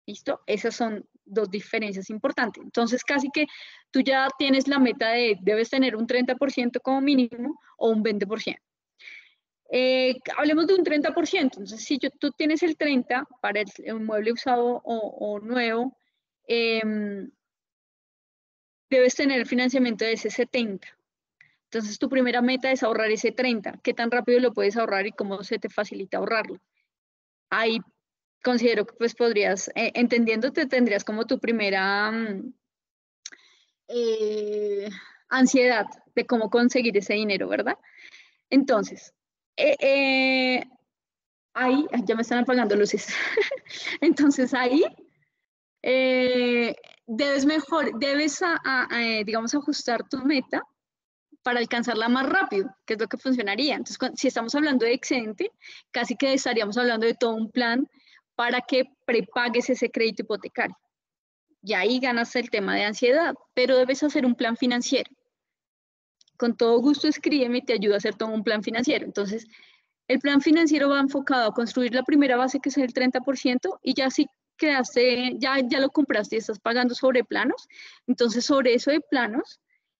¿Listo? Esas son dos diferencias importantes. Entonces, casi que tú ya tienes la meta de debes tener un 30% como mínimo o un 20%. Hablemos de un 30%. Entonces, si tú tienes el 30% para el mueble usado o nuevo, debes tener el financiamiento de ese 70%. Entonces, tu primera meta es ahorrar ese 30%. ¿Qué tan rápido lo puedes ahorrar y cómo se te facilita ahorrarlo? Ahí considero que pues podrías, entendiéndote, tendrías como tu primera ansiedad de cómo conseguir ese dinero, ¿verdad? Entonces, ahí, ya me están apagando luces. Entonces ahí debes digamos, ajustar tu meta para alcanzarla más rápido, que es lo que funcionaría. Entonces, si estamos hablando de excedente, casi que estaríamos hablando de todo un plan para que prepagues ese crédito hipotecario. Y ahí ganas el tema de ansiedad, pero debes hacer un plan financiero. Con todo gusto escríbeme y te ayudo a hacer todo un plan financiero. Entonces, el plan financiero va enfocado a construir la primera base, que es el 30%, y ya si creaste, ya lo compraste y estás pagando sobre planos, entonces sobre eso de planos,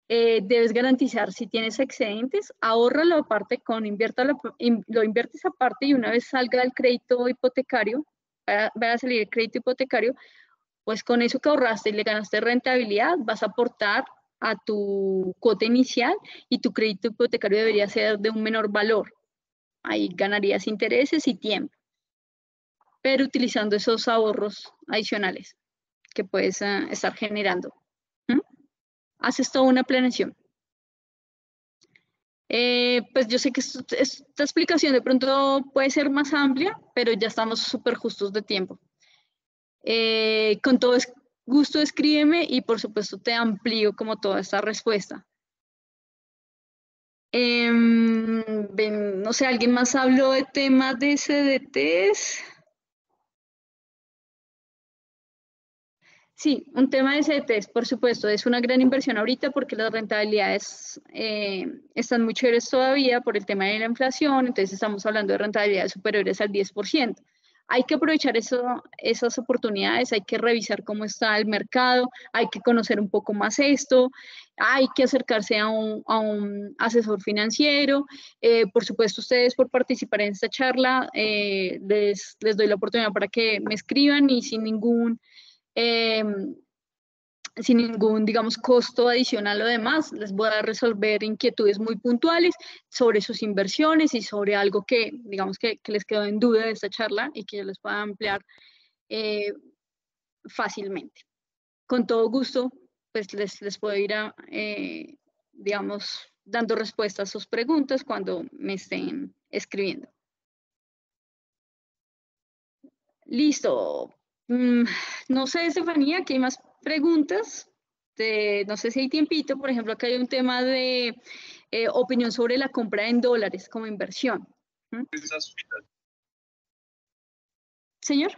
debes garantizar si tienes excedentes, ahórralo aparte, lo inviertes aparte y una vez salga el crédito hipotecario, va a salir el crédito hipotecario, pues con eso que ahorraste y le ganaste rentabilidad, vas a aportar a tu cuota inicial y tu crédito hipotecario debería ser de un menor valor. Ahí ganarías intereses y tiempo, pero utilizando esos ahorros adicionales que puedes estar generando. ¿Mm? Haces toda una planeación. Pues yo sé que esta explicación de pronto puede ser más amplia, pero ya estamos súper justos de tiempo. Con todo gusto escríbeme y por supuesto te amplío como toda esta respuesta. No sé, ¿alguien más habló de temas de CDTs? Sí, un tema de CDTs, por supuesto, es una gran inversión ahorita porque las rentabilidades están muy chéveres todavía por el tema de la inflación, entonces estamos hablando de rentabilidades superiores al 10%. Hay que aprovechar esas oportunidades, hay que revisar cómo está el mercado, hay que conocer un poco más esto, hay que acercarse a un asesor financiero. Por supuesto, ustedes por participar en esta charla, les doy la oportunidad para que me escriban y eh, sin ningún, digamos, costo adicional o demás, les voy a resolver inquietudes muy puntuales sobre sus inversiones y sobre algo que, digamos, que les quedó en duda de esta charla y que yo les pueda ampliar fácilmente. Con todo gusto, pues les puedo ir digamos, dando respuestas a sus preguntas cuando me estén escribiendo. Listo. No sé, Estefanía, ¿qué hay más preguntas? No sé si hay tiempito. Por ejemplo, acá hay un tema de opinión sobre la compra en dólares como inversión. Señor.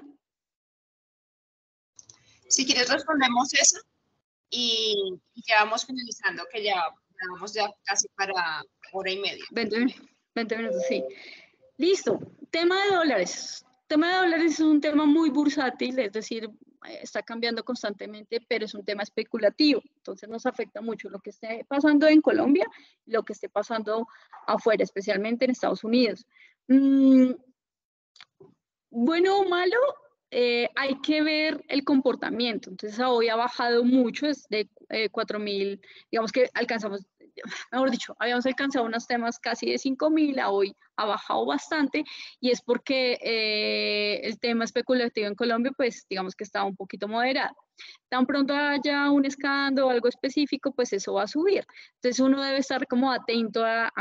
Si quieres respondemos eso y ya vamos finalizando, que ya vamos ya casi para hora y media. 20 minutos, sí. Listo. Tema de dólares. Tema de dólares es un tema muy bursátil, es decir, está cambiando constantemente, pero es un tema especulativo. Entonces nos afecta mucho lo que esté pasando en Colombia, lo que esté pasando afuera, especialmente en Estados Unidos. Bueno o malo, hay que ver el comportamiento. Entonces hoy ha bajado mucho, es de 4.000, digamos que alcanzamos, mejor dicho, habíamos alcanzado unos temas casi de 5.000, a hoy ha bajado bastante y es porque el tema especulativo en Colombia, pues digamos que está un poquito moderado. Tan pronto haya un escándalo o algo específico, pues eso va a subir. Entonces uno debe estar como atento a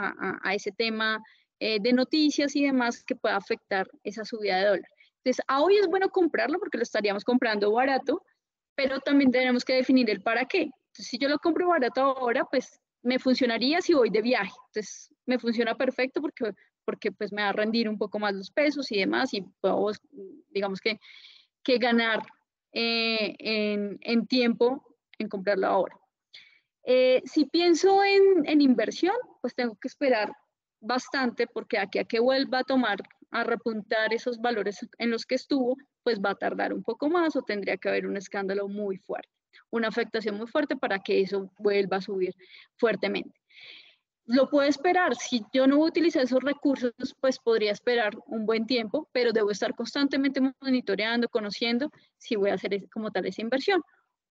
ese tema de noticias y demás que pueda afectar esa subida de dólar. Entonces, a hoy es bueno comprarlo porque lo estaríamos comprando barato, pero también tenemos que definir el para qué. Entonces, si yo lo compro barato ahora, pues me funcionaría si voy de viaje. Entonces, me funciona perfecto porque pues me va a rendir un poco más los pesos y demás y puedo, digamos que ganar en tiempo en comprarlo ahora. Si pienso en inversión, pues tengo que esperar bastante porque aquí a que vuelva a repuntar esos valores en los que estuvo, pues va a tardar un poco más o tendría que haber un escándalo muy fuerte, una afectación muy fuerte para que eso vuelva a subir fuertemente. Lo puedo esperar, si yo no utilizo esos recursos, pues podría esperar un buen tiempo, pero debo estar constantemente monitoreando, conociendo si voy a hacer como tal esa inversión.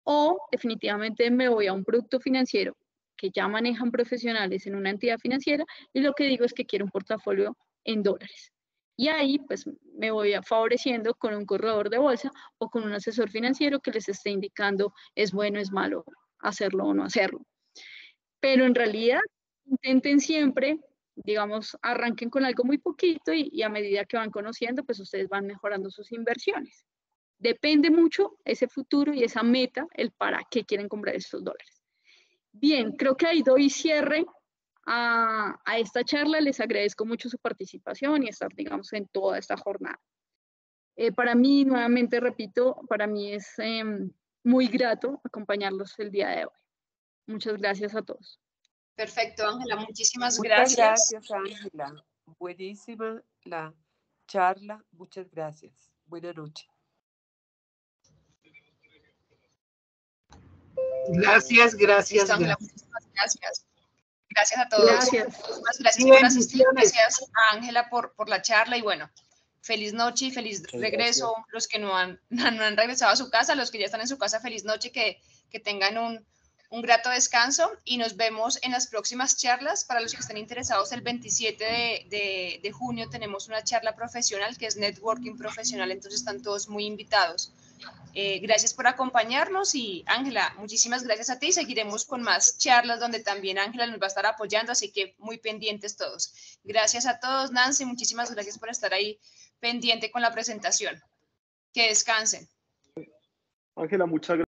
O definitivamente me voy a un producto financiero que ya manejan profesionales en una entidad financiera y lo que digo es que quiero un portafolio en dólares. Y ahí pues me voy favoreciendo con un corredor de bolsa o con un asesor financiero que les esté indicando es bueno, es malo hacerlo o no hacerlo. Pero en realidad intenten siempre, digamos, arranquen con algo muy poquito y a medida que van conociendo, pues ustedes van mejorando sus inversiones. Depende mucho ese futuro y esa meta, el para qué quieren comprar estos dólares. Bien, creo que ahí doy cierre a esta charla. Les agradezco mucho su participación y estar, digamos, en toda esta jornada. Para mí, nuevamente repito, para mí es muy grato acompañarlos el día de hoy. Muchas gracias a todos. Perfecto, Ángela, muchísimas gracias. gracias. Muchas gracias, Ángela. Buenísima la charla. Muchas gracias. Buenas noches. Gracias. Listo, Ángela, muchísimas gracias. Gracias a todos. Gracias. Gracias por asistir. Gracias a Ángela por la charla y bueno, feliz noche y feliz regreso. Los que no han regresado a su casa, los que ya están en su casa, feliz noche, que tengan un grato descanso y nos vemos en las próximas charlas. Para los que estén interesados, el 27 de junio tenemos una charla profesional que es Networking Profesional, entonces están todos muy invitados. Gracias por acompañarnos y Ángela, muchísimas gracias a ti. Seguiremos con más charlas donde también Ángela nos va a estar apoyando, así que muy pendientes todos. Gracias a todos. Nancy, muchísimas gracias por estar ahí pendiente con la presentación. Que descansen. Ángela, muchas gracias.